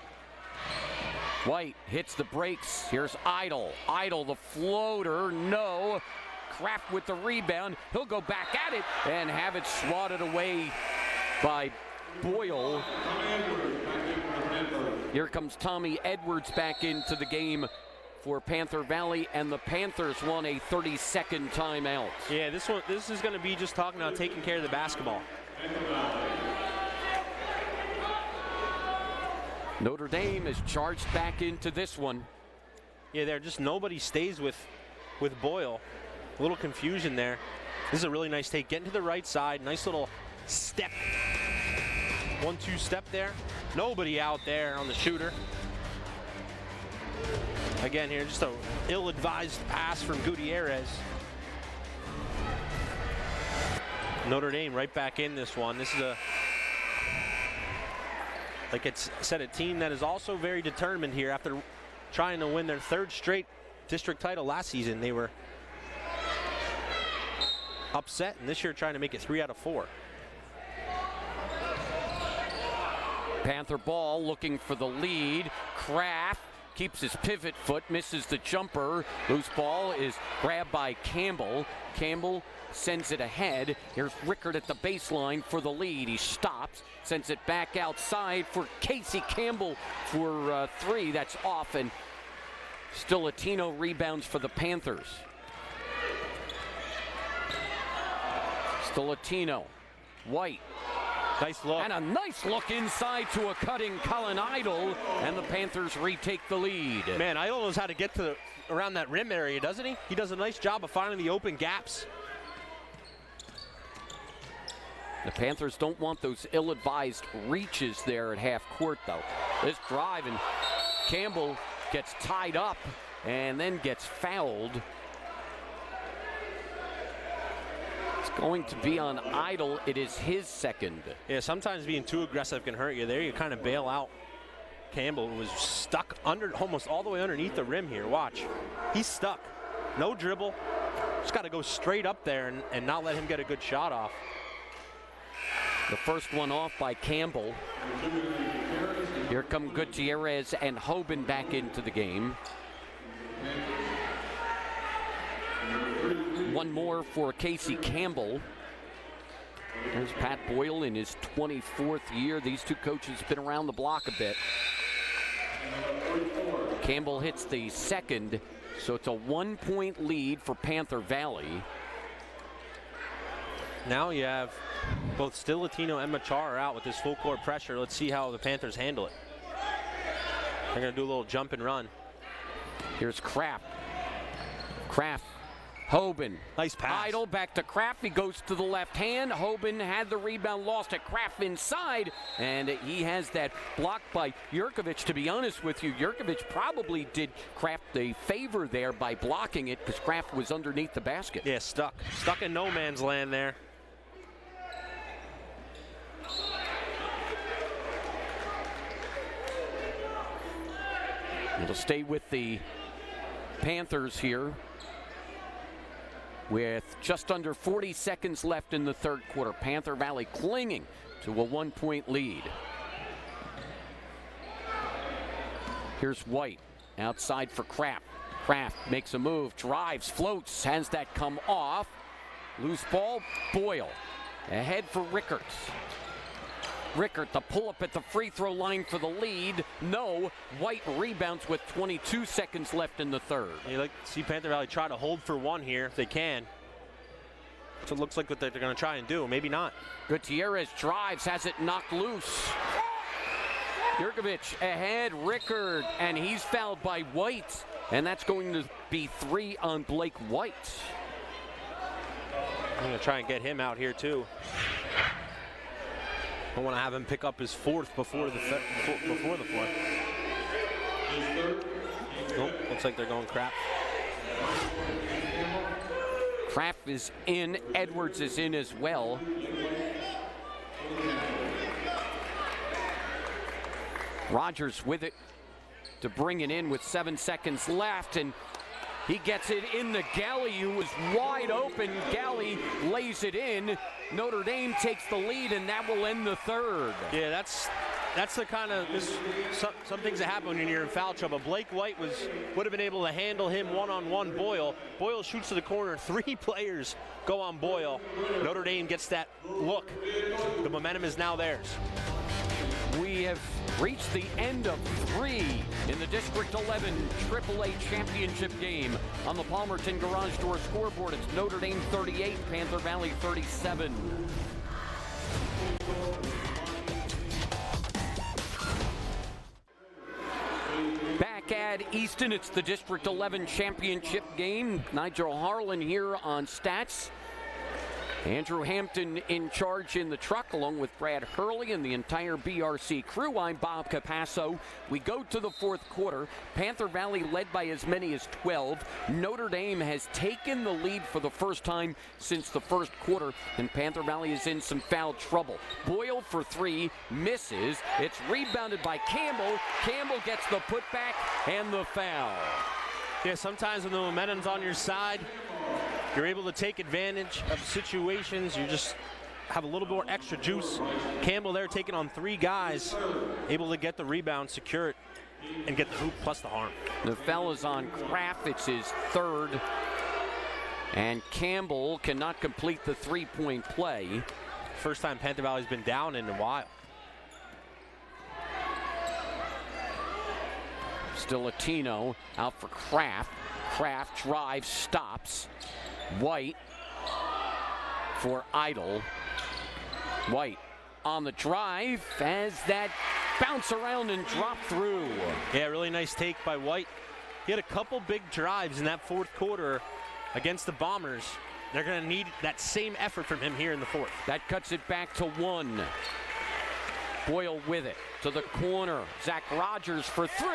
White hits the brakes. Here's Idle. Idle, the floater. No. Kraft with the rebound. He'll go back at it and have it swatted away by Boyle. Here comes Tommy Edwards back into the game for Panther Valley, and the Panthers won a 30-second timeout. Yeah, this is going to be just talking about taking care of the basketball. Notre Dame is charged back into this one. Yeah, there just nobody stays with Boyle. A little confusion there. This is a really nice take. Getting to the right side, nice little step. 1-2 step there. Nobody out there on the shooter. Again here, just a ill-advised pass from Gutierrez. Notre Dame right back in this one. This is like it's said, a team that is also very determined here after trying to win their 3rd straight district title last season. They were upset, and this year trying to make it 3 out of 4. Panther ball looking for the lead. Kraft keeps his pivot foot, misses the jumper. Loose ball is grabbed by Campbell. Campbell sends it ahead. Here's Rickard at the baseline for the lead. He stops, sends it back outside for Casey Campbell for 3. That's off, and still Latino rebounds for the Panthers. Still Latino. White. Nice look. And a nice look inside to a cutting Colin Idle, and the Panthers retake the lead. Man, Idle knows how to get to around that rim area, doesn't he? He does a nice job of finding the open gaps. The Panthers don't want those ill-advised reaches there at half court, though. This drive, and Campbell gets tied up and then gets fouled. It's going to be on Idle. It is his 2nd. Yeah, sometimes being too aggressive can hurt you. There you kind of bail out. Campbell was stuck almost all the way underneath the rim here. Watch. He's stuck. No dribble. Just got to go straight up there and not let him get a good shot off. The first one off by Campbell. Here come Gutierrez and Hoban back into the game. One more for Casey Campbell. There's Pat Boyle in his 24th year. These two coaches have been around the block a bit. Campbell hits the 2nd, so it's a 1-point lead for Panther Valley. Now you have both Still Latino and Machar out with this full court pressure. Let's see how the Panthers handle it. They're going to do a little jump and run. Here's Kraft. Kraft. Hoban. Nice pass. Idle back to Kraft. He goes to the left hand. Hoban had the rebound, lost to Kraft inside, and he has that blocked by Jurkovic. To be honest with you, Jurkovic probably did Kraft the favor there by blocking it because Kraft was underneath the basket. Yeah, stuck in no man's land there. It'll stay with the Panthers here with just under 40 seconds left in the 3rd quarter. Panther Valley clinging to a 1-point lead. Here's White outside for Kraft. Kraft makes a move, drives, floats, has that come off. Loose ball, Boyle. Ahead for Rickard. Rickard, the pull-up at the free throw line for the lead. No. White rebounds with 22 seconds left in the 3rd. You like to see Panther Valley try to hold for one here if they can. So it looks like what they're going to try and do. Maybe not. Gutierrez drives, has it knocked loose. Jurkovic ahead, Rickard, and he's fouled by White. And that's going to be 3 on Blake White. I'm going to try and get him out here too. I want to have him pick up his 4th before the 4th. Nope, looks like they're going Kraft. Kraft is in, Edwards is in as well. Rogers with it to bring it in with 7 seconds left, and he gets it in the Galley, who was wide open. Galley lays it in. Notre Dame takes the lead, and that will end the 3rd. Yeah, that's the kind of some things that happen when you're in foul trouble. Blake White would have been able to handle him one-on-one. Boyle shoots to the corner. 3 players go on Boyle. Notre Dame gets that look. The momentum is now theirs. We have reached the end of 3 in the District 11 AAA championship game. On the Palmerton Garage Door scoreboard, it's Notre Dame 38, Panther Valley 37. Back at Easton, it's the District 11 championship game. Nigel Harlan here on stats. Andrew Hampton in charge in the truck, along with Brad Hurley and the entire BRC crew. I'm Bob Capasso. We go to the fourth quarter. Panther Valley led by as many as 12. Notre Dame has taken the lead for the first time since the first quarter, and Panther Valley is in some foul trouble. Boyle for 3, misses. It's rebounded by Campbell. Campbell gets the putback and the foul. Yeah, sometimes when the momentum's on your side, you're able to take advantage of situations. You just have a little more extra juice. Campbell there taking on 3 guys, able to get the rebound, secure it, and get the hoop plus the harm. The foul is on Kraft. It's his 3rd. And Campbell cannot complete the 3-point play. First time Panther Valley's been down in a while. Still Latino out for Kraft. Kraft drives, stops. White for Idle. White on the drive as that bounce around and drop through. Yeah, really nice take by White. He had a couple big drives in that fourth quarter against the Bombers. They're going to need that same effort from him here in the fourth. That cuts it back to 1. Boyle with it to the corner. Zach Rogers for 3.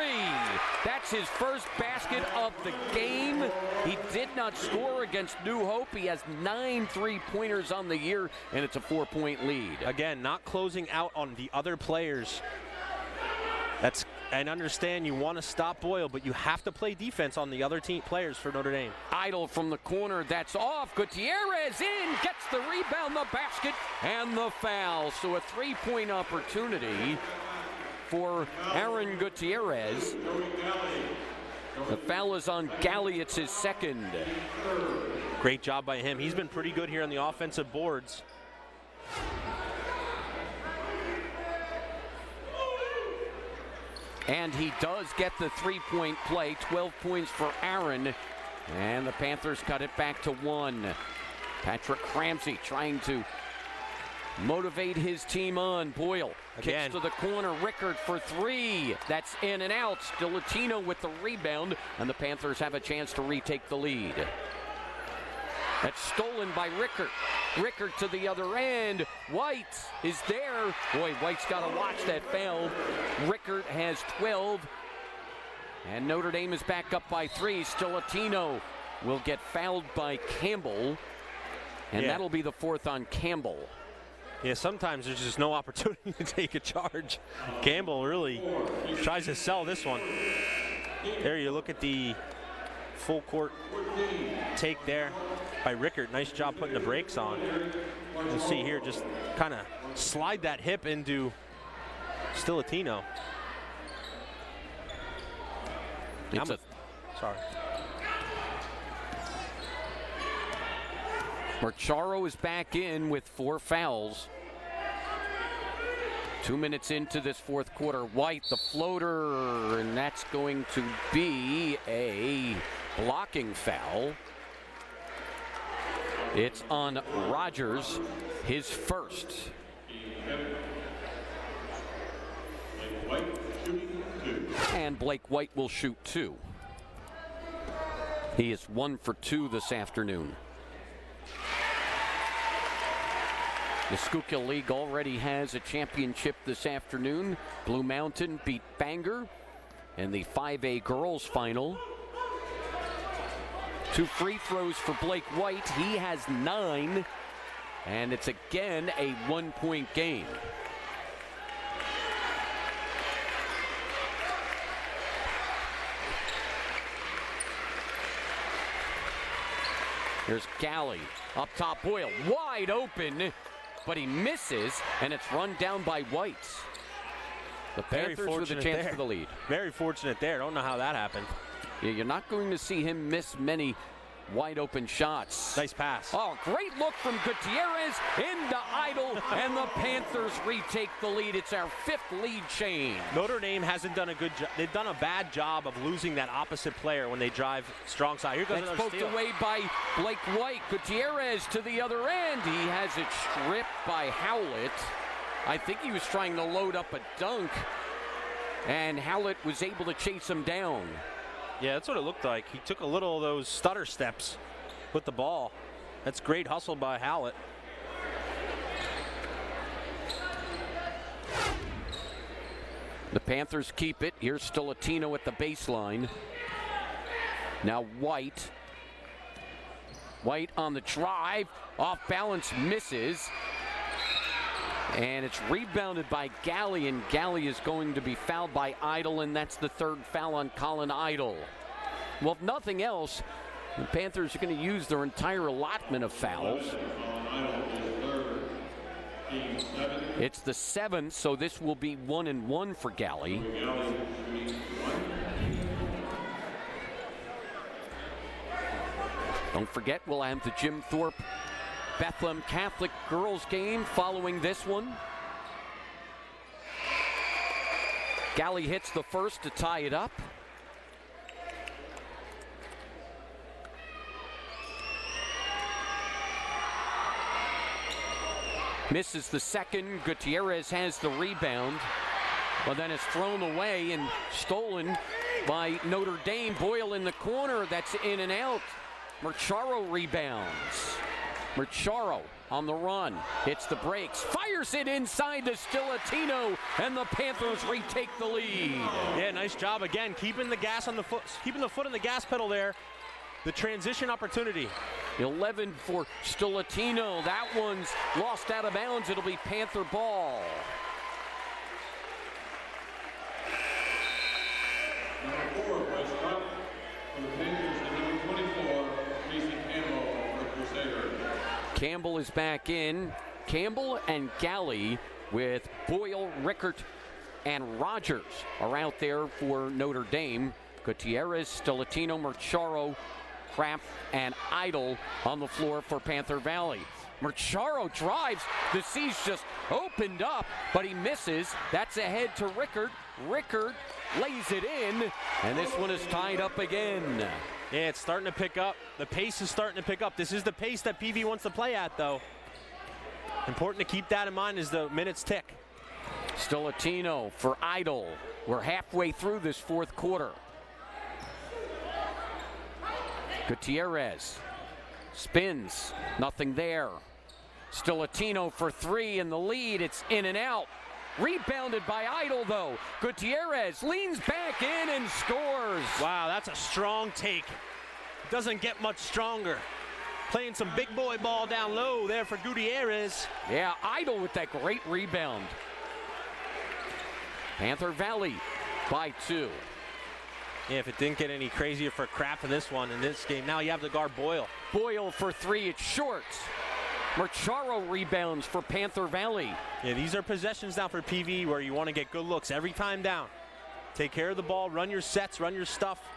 That's his first basket of the game. He did not score against New Hope. He has 9 3-pointers on the year, and it's a 4-point lead. Again, not closing out on the other players. And understand you want to stop Boyle, but you have to play defense on the other team players for Notre Dame. Idle from the corner, that's off. Gutierrez in, gets the rebound, the basket, and the foul. So a 3-point opportunity for Aaron Gutierrez. The foul is on Galley, it's his 2nd. Great job by him. He's been pretty good here on the offensive boards. And he does get the 3-point play. 12 points for Aaron. And the Panthers cut it back to 1. Patrick Ramsey trying to motivate his team on. Boyle kicks to the corner. Rickard for 3. That's in and out. Still Latino with the rebound. And the Panthers have a chance to retake the lead. That's stolen by Rickard. Rickard to the other end. White is there. Boy, White's got to watch that foul. Rickard has 12. And Notre Dame is back up by 3. Still Latino will get fouled by Campbell. And that'll be the 4th on Campbell. Yeah, sometimes there's just no opportunity to take a charge. Campbell really tries to sell this one. There you look at the full court take there by Rickard. Nice job putting the brakes on. You'll see here, just kind of slide that hip into Stilatino. Sorry. Marcharo is back in with 4 fouls. 2 minutes into this fourth quarter. White, the floater, and that's going to be a blocking foul. It's on Rogers, his 1st. And Blake White will shoot 2. He is 1 for 2 this afternoon. The Schuylkill League already has a championship this afternoon. Blue Mountain beat Bangor in the 5A girls final. 2 free throws for Blake White. He has 9, and it's again a 1-point game. Here's Galley up top. Boyle wide open, but he misses, and it's run down by White. The Panthers with a chance for the lead. Very fortunate there. Don't know how that happened. Yeah, you're not going to see him miss many wide open shots. Nice pass. Oh, great look from Gutierrez into Idle, and the Panthers retake the lead. It's our 5th lead change. Notre Dame hasn't done a good job. They've done a bad job of losing that opposite player when they drive strong side. Here goes That's another poked steal. away by Blake White. Gutierrez to the other end. He has it stripped by Howlett. I think he was trying to load up a dunk, and Howlett was able to chase him down. Yeah, that's what it looked like. He took a little of those stutter steps with the ball. That's great hustle by Howlett. The Panthers keep it. Here's Stilatino at the baseline. Now White. White on the drive. Off balance, misses. And it's rebounded by Galley, and Galley is going to be fouled by Idle, and that's the 3rd foul on Colin Idle. Well, if nothing else, the Panthers are going to use their entire allotment of fouls. It's the 7th, so this will be 1-1 for Galley. Don't forget, we'll have the Jim Thorpe Bethlehem Catholic girls game following this one. Galley hits the first to tie it up. Misses the second. Gutierrez has the rebound. But then it's thrown away and stolen by Notre Dame. Boyle in the corner. That's in and out. Marcharo rebounds. Marcharo on the run, hits the brakes, fires it inside to Stilatino, and the Panthers retake the lead. Yeah, nice job again, keeping the gas on the foot, keeping the foot on the gas pedal there. The transition opportunity. 11 for Stilatino. That one's lost out of bounds. It'll be Panther ball. Number 4, Bryce Rupp for the Panthers, and number 24, Mason Campbell for the Crusaders. Campbell is back in. Campbell and Galley with Boyle, Rickert, and Rogers are out there for Notre Dame. Gutierrez, Stilatino, Marcharo, Kraft, and Idle on the floor for Panther Valley. Marcharo drives. The C's just opened up, but he misses. That's ahead to Rickert. Rickert lays it in, and this one is tied up again. Yeah, it's starting to pick up. The pace is starting to pick up. This is the pace that PV wants to play at, though. Important to keep that in mind as the minutes tick. Stilatino for Idle. We're halfway through this 4th quarter. Gutierrez spins, nothing there. Stilatino for 3 in the lead. It's in and out. Rebounded by Idle, though. Gutierrez leans back in and scores. Wow, that's a strong take. Doesn't get much stronger. Playing some big boy ball down low there for Gutierrez. Yeah, Idle with that great rebound. Panther Valley by 2. Yeah, if it didn't get any crazier for Kraft in this one, in this game, now you have the guard Boyle. Boyle for 3, it's short. Marcharo rebounds for Panther Valley. Yeah, these are possessions now for PV where you want to get good looks every time down. Take care of the ball, run your sets, run your stuff.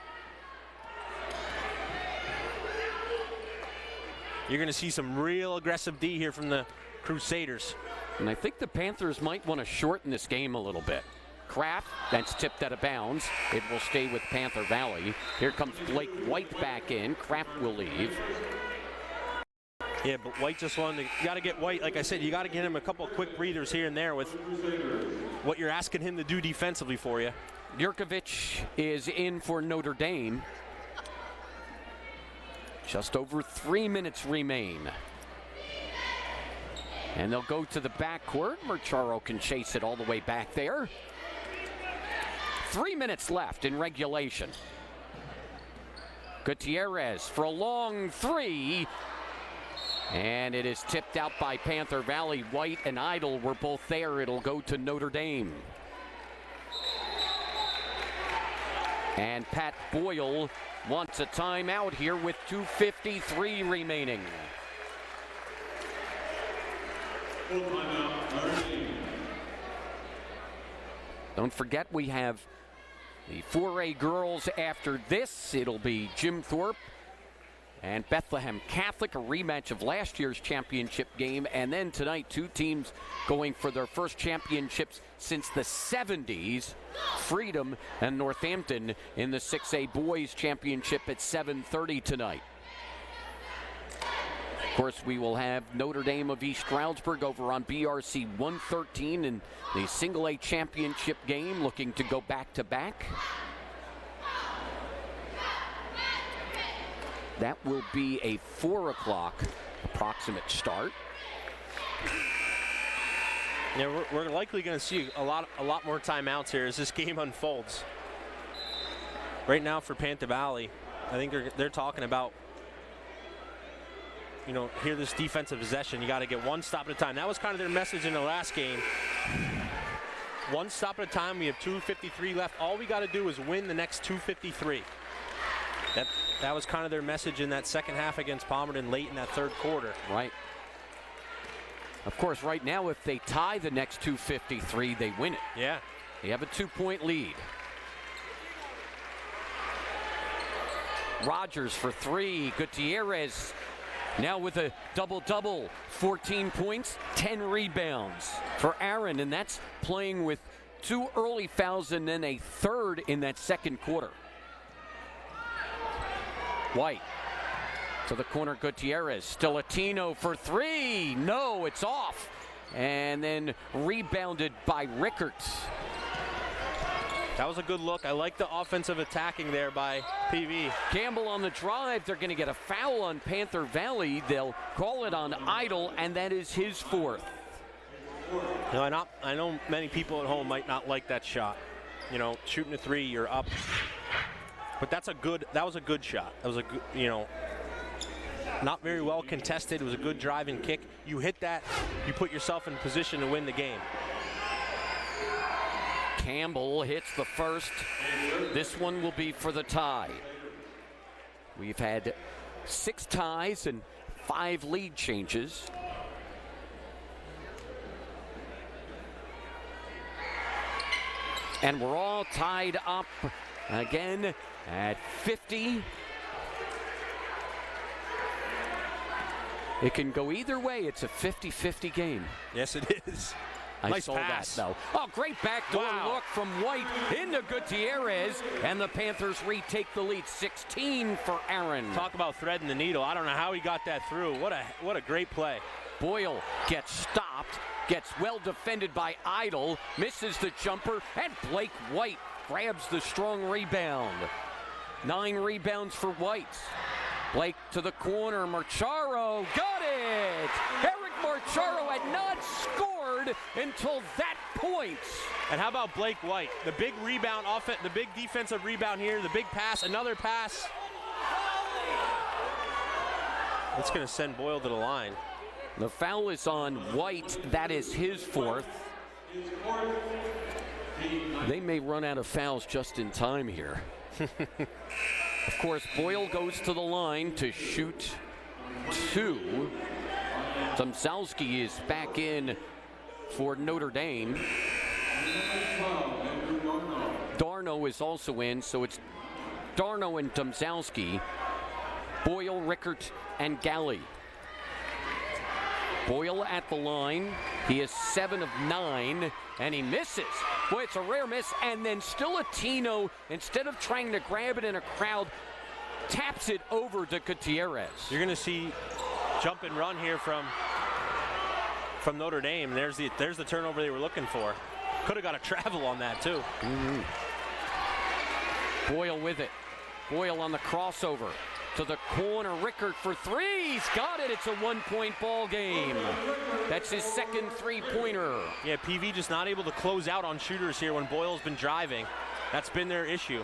You're going to see some real aggressive D here from the Crusaders. And I think the Panthers might want to shorten this game a little bit. Kraft, that's tipped out of bounds. It will stay with Panther Valley. Here comes Blake White back in. Kraft will leave. Yeah, but White just wanted to, you got to get White, like I said, you got to get him a couple quick breathers here and there with what you're asking him to do defensively for you. Jurkovic is in for Notre Dame. Just over 3 minutes remain. And they'll go to the backcourt. Marcharo can chase it all the way back there. 3 minutes left in regulation. Gutierrez for a long 3. And it is tipped out by Panther Valley. White and Idle were both there. It'll go to Notre Dame. And Pat Boyle wants a timeout here with 2:53 remaining. Full timeout, Notre Dame. Don't forget we have the 4A girls after this. It'll be Jim Thorpe and Bethlehem Catholic, a rematch of last year's championship game. And then tonight, two teams going for their first championships since the 70s, Freedom and Northampton in the 6A Boys Championship at 7:30 tonight. Of course, we will have Notre Dame of East Stroudsburg over on BRC 113 in the Single A Championship game, looking to go back-to-back. That will be a 4 o'clock approximate start. Yeah, we're likely going to see a lot more timeouts here as this game unfolds. Right now for Panther Valley, I think they're talking about, you know, here this defensive possession, you got to get one stop at a time. That was kind of their message in the last game. One stop at a time. We have 2:53 left. All we got to do is win the next 2:53. That was kind of their message in that second half against Palmerton late in that third quarter. Right. Of course, right now, if they tie the next 2:53, they win it. Yeah. They have a 2-point lead. Rogers for three. Gutierrez now with a double-double. 14 points, 10 rebounds for Aaron, and that's playing with 2 early fouls and then a third in that second quarter. White to the corner, Gutierrez. Stilatino for three. No, it's off. And then rebounded by Rickards. That was a good look. I like the offensive attacking there by PV. Campbell on the drive. They're going to get a foul on Panther Valley. They'll call it on Idle, and that is his 4th. No, I know many people at home might not like that shot. You know, shooting a three, you're up. But that was a good shot. That was a good, you know, not very well contested. It was a good drive and kick. You hit that, you put yourself in position to win the game. Campbell hits the first. This one will be for the tie. We've had 6 ties and 5 lead changes. And we're all tied up again at 50. It can go either way. It's a 50-50 game. Yes, it is. I nice saw pass. that, though. Oh, great backdoor look from White into Gutierrez, and the Panthers retake the lead. 16 for Aaron. Talk about threading the needle. I don't know how he got that through. What a great play. Boyle gets stopped, gets well defended by Idle, misses the jumper, and Blake White grabs the strong rebound. 9 rebounds for White. Blake to the corner. Marcharo got it. Eric Marcharo had not scored until that point. And how about Blake White? The big rebound, the big defensive rebound here, the big pass, another pass. It's going to send Boyle to the line. The foul is on White. That is his 4th. They may run out of fouls just in time here. Of course, Boyle goes to the line to shoot 2. Tomzowski is back in for Notre Dame. Darno is also in, so it's Darno and Tomzowski, Boyle, Rickert, and Galley. Boyle at the line. He is 7 of 9, and he misses. Boy, it's a rare miss. And then Stilatino, instead of trying to grab it in a crowd, taps it over to Gutierrez. You're going to see jump and run here from Notre Dame. There's the turnover they were looking for. Could have got a travel on that, too. Mm-hmm. Boyle with it. Boyle on the crossover. To the corner, Rickert for 3. He's got it. It's a 1-point ball game. That's his second 3-pointer. Yeah, PV just not able to close out on shooters here when Boyle's been driving. That's been their issue.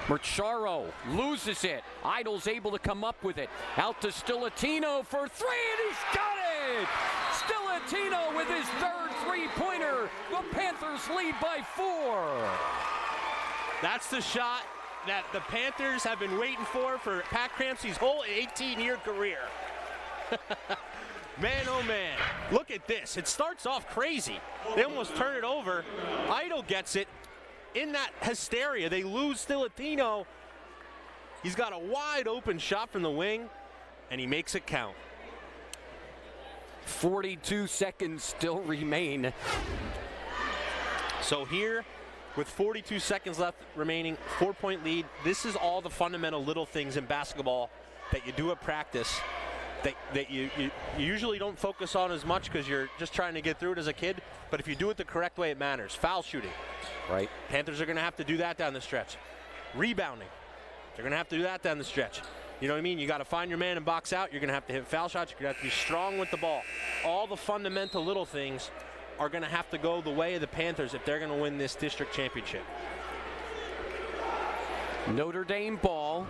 Marcharo loses it. Idle's able to come up with it. Out to Stilatino for 3, and he's got it! Stilatino with his third 3-pointer. The Panthers lead by 4. That's the shot that the Panthers have been waiting for Pat Crampsey's whole 18-year career. Man, oh man, look at this. It starts off crazy. They almost turn it over. Idle gets it. In that hysteria, they lose Stilatino, He's got a wide open shot from the wing, and he makes it count. 42 seconds still remain. So here, with 42 seconds left remaining, 4-point lead. This is all the fundamental little things in basketball that you do at practice that you usually don't focus on as much because you're just trying to get through it as a kid. But if you do it the correct way, it matters. Foul shooting. Right. Panthers are going to have to do that down the stretch. Rebounding. They're going to have to do that down the stretch. You know what I mean? You got to find your man and box out. You're going to have to hit foul shots. You're going to have to be strong with the ball. All the fundamental little things are going to have to go the way of the Panthers if they're going to win this district championship. Notre Dame ball.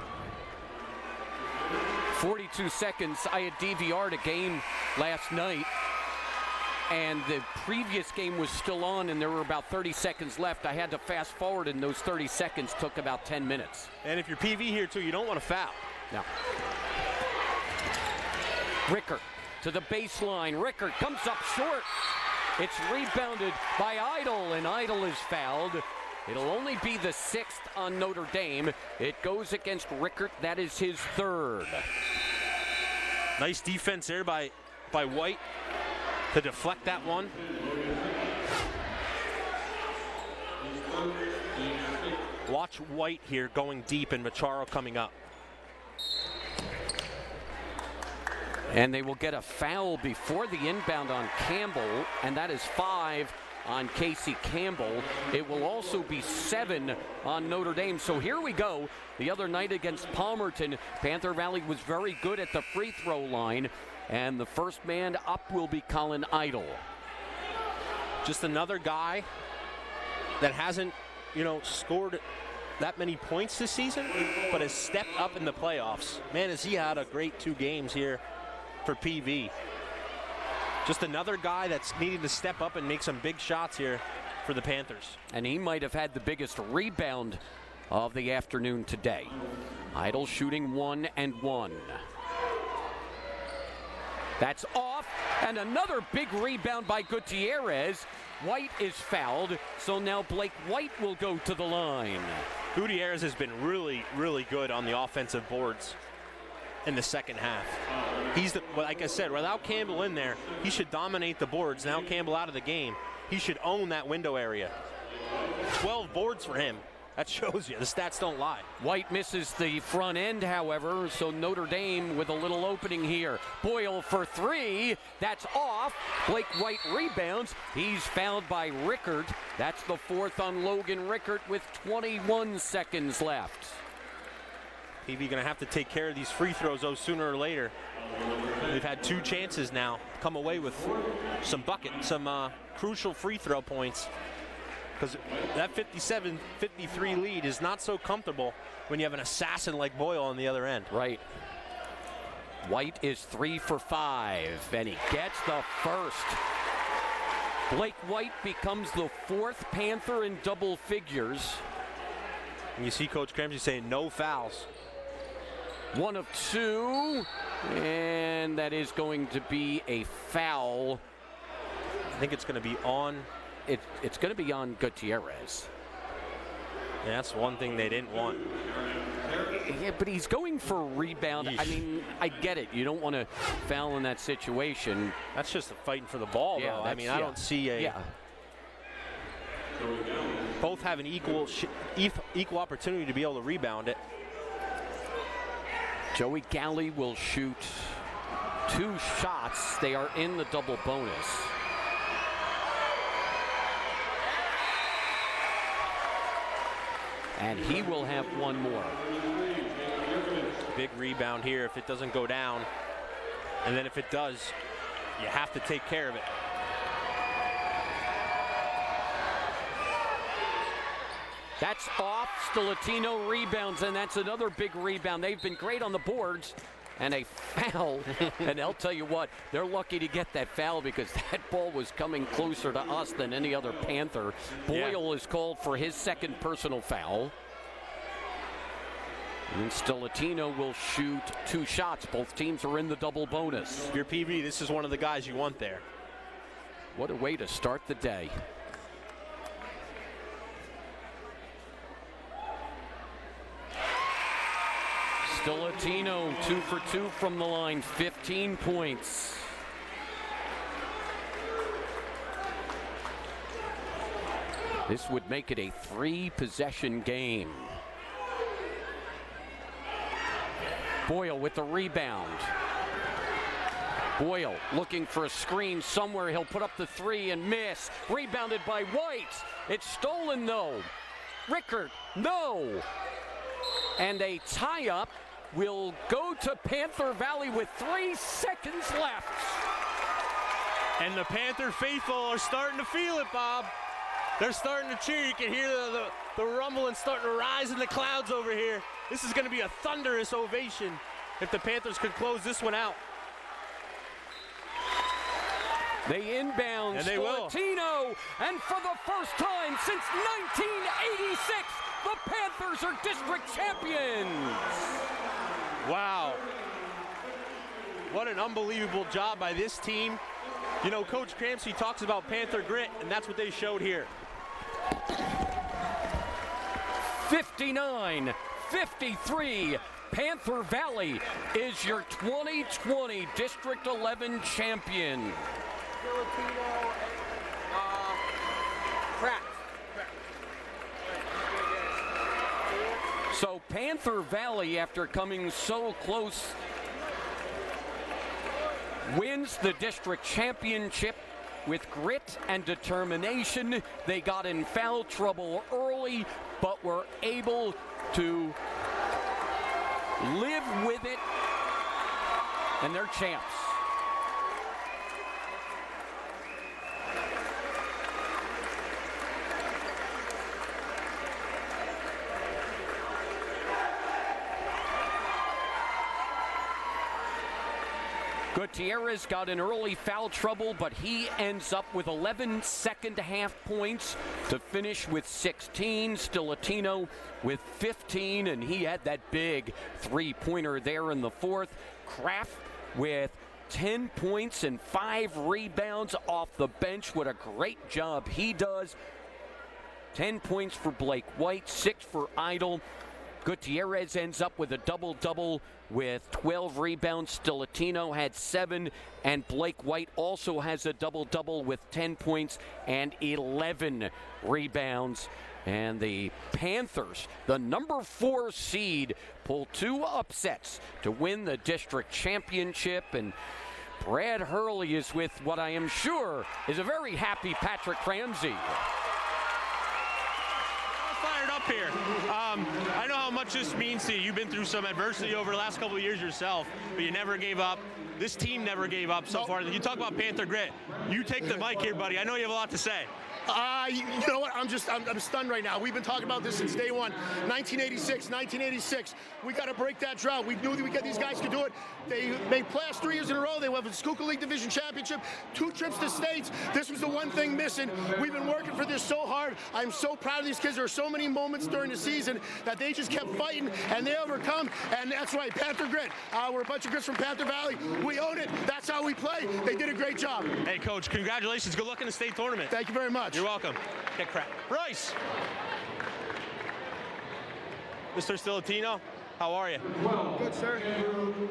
42 seconds. I had DVR'd a game last night, and the previous game was still on, and there were about 30 seconds left. I had to fast forward, and those 30 seconds took about 10 minutes. And if you're PV here, too, you don't want to foul. No. Rickert to the baseline. Rickert comes up short. It's rebounded by Idle, and Idle is fouled. It'll only be the 6th on Notre Dame. It goes against Rickert. That is his 3rd. Nice defense there by White to deflect that one. Watch White here going deep and Macharo coming up. And they will get a foul before the inbound on Campbell, and that is 5 on Casey Campbell. It will also be 7 on Notre Dame. So here we go. The other night against Palmerton, Panther Valley was very good at the free throw line, and the first man up will be Colin Idle. Just another guy that hasn't, scored that many points this season, but has stepped up in the playoffs. Man, has he had a great 2 games here for PV. Just another guy that's needing to step up and make some big shots here for the Panthers. And he might have had the biggest rebound of the afternoon today. Idle shooting 1 and 1. That's off, and another big rebound by Gutierrez. White is fouled, so now Blake White will go to the line. Gutierrez has been really, really good on the offensive boards in the second half. Like I said, without Campbell in there, he should dominate the boards. Now Campbell out of the game, he should own that window area. 12 boards for him. That shows you. The stats don't lie. White misses the front end, however, so Notre Dame with a little opening here. Boyle for 3. That's off. Blake White rebounds. He's fouled by Rickert. That's the 4th on Logan Rickert with 21 seconds left. PV going to have to take care of these free throws, though, sooner or later. They've had 2 chances now to come away with some crucial free throw points. Because that 57-53 lead is not so comfortable when you have an assassin like Boyle on the other end. Right. White is 3 for 5, and he gets the first. Blake White becomes the 4th Panther in double figures. And you see Coach Cramsey saying no fouls. 1 of 2, and that is going to be a foul. I think it's going to be on. It's going to be on Gutierrez. Yeah, that's one thing they didn't want. Yeah, but he's going for a rebound. Yeesh. I mean, I get it. You don't want to foul in that situation. That's just fighting for the ball, though. I mean, I don't see a... Yeah. Both have an equal opportunity to be able to rebound it. Joey Galley will shoot 2 shots. They are in the double bonus. And he will have 1 more. Big rebound here if it doesn't go down. And then if it does, you have to take care of it. That's off. Stilatino rebounds, and that's another big rebound. They've been great on the boards, and a foul. And I'll tell you what, they're lucky to get that foul because that ball was coming closer to us than any other Panther. Boyle is called for his 2nd personal foul. And Stilatino will shoot 2 shots. Both teams are in the double bonus. If you're PV, this is one of the guys you want there. What a way to start the day. Latino 2 for 2 from the line, 15 points. This would make it a 3-possession game. Boyle with the rebound. Boyle looking for a screen somewhere. He'll put up the 3 and miss. Rebounded by White. It's stolen though. Rickard, no. And a tie-up will go to Panther Valley with 3 seconds left. And the Panther faithful are starting to feel it, Bob. They're starting to cheer. You can hear the rumbling starting to rise in the clouds over here. This is going to be a thunderous ovation if the Panthers could close this one out. They inbound Latino, and for the first time since 1986, the Panthers are district champions. Wow. What an unbelievable job by this team. You know, Coach Cramsey talks about Panther grit, and that's what they showed here. 59-53. Panther Valley is your 2020 District 11 champion. So Panther Valley, after coming so close, wins the district championship with grit and determination. They got in foul trouble early, but were able to live with it, and they're champs. Gutierrez got in early foul trouble, but he ends up with 11 second-half points to finish with 16. Latino with 15, and he had that big three-pointer there in the fourth. Kraft with 10 points and 5 rebounds off the bench. What a great job he does. 10 points for Blake White, 6 for Idle. Gutierrez ends up with a double-double with 12 rebounds. Latino had 7, and Blake White also has a double-double with 10 points and 11 rebounds. And the Panthers, the number 4 seed, pull 2 upsets to win the district championship. And Brad Hurley is with what I am sure is a very happy Patrick Ramsey. Fired up here. I know how much this means to you. You've been through some adversity over the last couple of years yourself, but you never gave up. This team never gave up so far. You talk about Panther grit. You take the mic here, buddy. I know you have a lot to say. You know what? I'm stunned right now. We've been talking about this since day one. 1986. We got to break that drought. We knew that these guys could do it. They made playoffs 3 years in a row. They went for the Schuylkill League Division Championship, 2 trips to states. This was the one thing missing. We've been working for this so hard. I'm so proud of these kids. There are so many moments during the season that they just kept fighting, and they overcome. And that's right, Panther grit. We're a bunch of grits from Panther Valley. We own it. That's how we play. They did a great job. Hey, Coach, congratulations. Good luck in the state tournament. Thank you very much. You're welcome. Get crap. Bryce. Mr. Latino, how are you? Good, sir.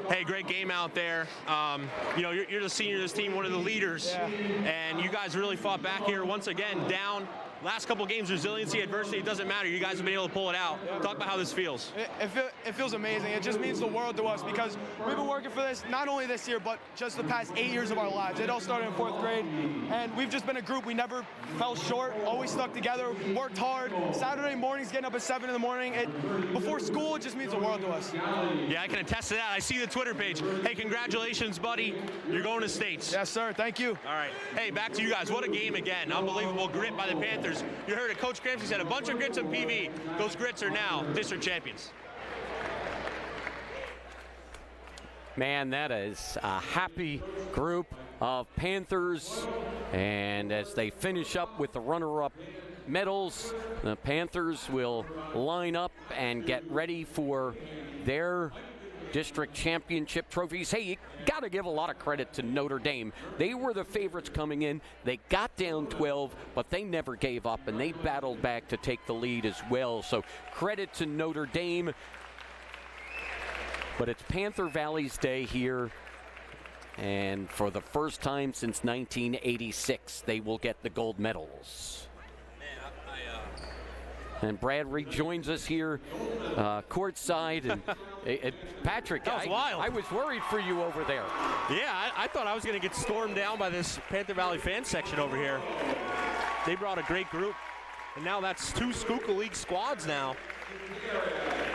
Hey, great game out there. You know, you're the senior of this team, one of the leaders, and you guys really fought back here once again, down. Last couple games, resiliency, adversity, it doesn't matter. You guys have been able to pull it out. Talk about how this feels. It feels amazing. It just means the world to us because we've been working for this not only this year, but just the past 8 years of our lives. It all started in 4th grade, and we've just been a group. We never fell short, always stuck together, worked hard. Saturday mornings, getting up at 7 in the morning. Before school, it just means the world to us. Yeah, I can attest to that. I see the Twitter page. Hey, congratulations, buddy. You're going to states. Yes, sir. Thank you. All right. Hey, back to you guys. What a game again. Unbelievable grit by the Panthers. You heard it. Coach Cramsey said a bunch of grits in PV. Those grits are now district champions. Man, that is a happy group of Panthers. And as they finish up with the runner-up medals, the Panthers will line up and get ready for their district championship trophies. Hey, you got to give a lot of credit to Notre Dame. They were the favorites coming in. They got down 12, but they never gave up, and they battled back to take the lead as well. So credit to Notre Dame. But it's Panther Valley's day here. And for the first time since 1986, they will get the gold medals. And Brad rejoins us here courtside. And Patrick, that was wild. I was worried for you over there. Yeah, I thought I was going to get stormed down by this Panther Valley fan section over here. They brought a great group. And now that's 2 Schuylkill League squads now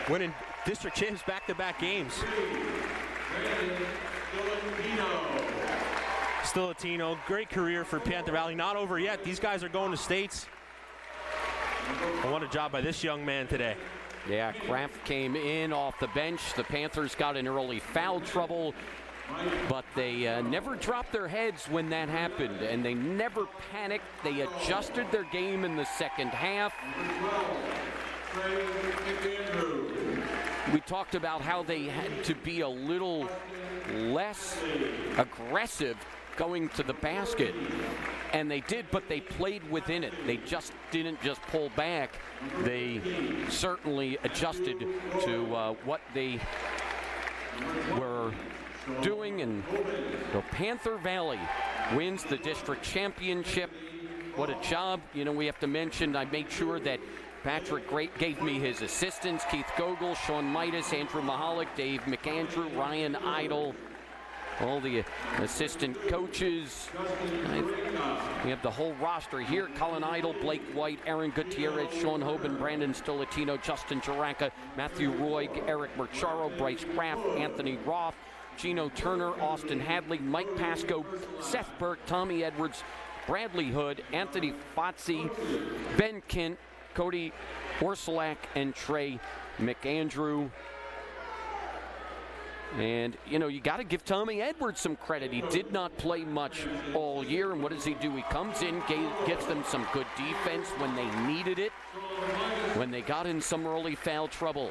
winning district champs back-to-back games. Stilatino, great career for Panther Valley. Not over yet. These guys are going to states. And what a job by this young man today. Yeah, Kraft came in off the bench. The Panthers got in early foul trouble, but they never dropped their heads when that happened, and they never panicked. They adjusted their game in the second half. We talked about how they had to be a little less aggressive going to the basket, and they did, but they played within it. They just didn't just pull back. They certainly adjusted to what they were doing, and the Panther Valley wins the district championship. What a job. You know, we have to mention, I made sure that Patrick gave me his assistants: Keith Gogol, Sean Midas, Andrew Mahalik, Dave McAndrew, Ryan Idle, all the assistant coaches. We have the whole roster here: Colin Idle, Blake White, Aaron Gutierrez, Sean Hoban, Brandon Stilatino, Justin Jaraka, Matthew Roy, Eric Marcharo, Bryce Kraft, Anthony Roth, Gino Turner, Austin Hadley, Mike Pasco, Seth Burke, Tommy Edwards, Bradley Hood, Anthony Fotzi, Ben Kent, Cody Orsolak, and Trey McAndrew. And, you know, you got to give Tommy Edwards some credit. He did not play much all year, and what does he do? He comes in, gets them some good defense when they needed it, when they got in some early foul trouble.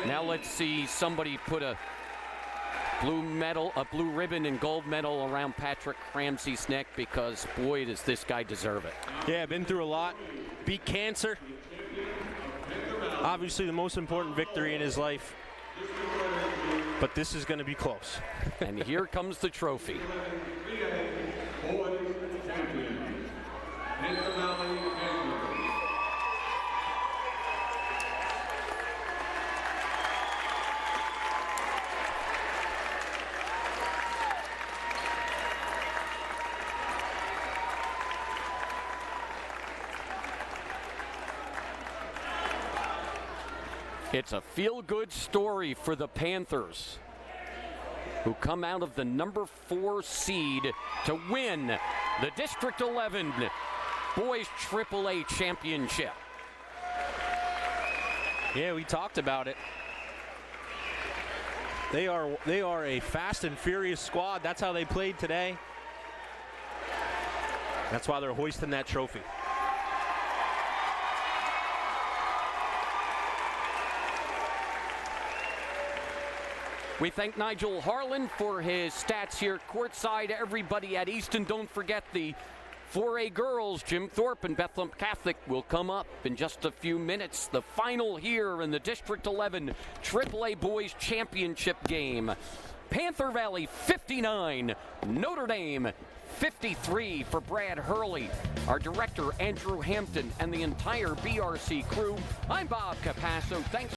Now let's see somebody put a blue ribbon and gold medal around Patrick Ramsey's neck, because boy, does this guy deserve it. Yeah, been through a lot. Beat cancer. Obviously the most important victory in his life. But this is going to be close. And here comes the trophy. It's a feel-good story for the Panthers, who come out of the number 4 seed to win the District 11 Boys AAA Championship. Yeah, we talked about it. They are a fast and furious squad. That's how they played today. That's why they're hoisting that trophy. We thank Nigel Harlan for his stats here courtside. Everybody at Easton, don't forget the 4A girls. Jim Thorpe and Bethlehem Catholic will come up in just a few minutes. The final here in the District 11 AAA Boys Championship game. Panther Valley 59, Notre Dame 53. For Brad Hurley, our director Andrew Hampton, and the entire BRC crew, I'm Bob Capasso. Thanks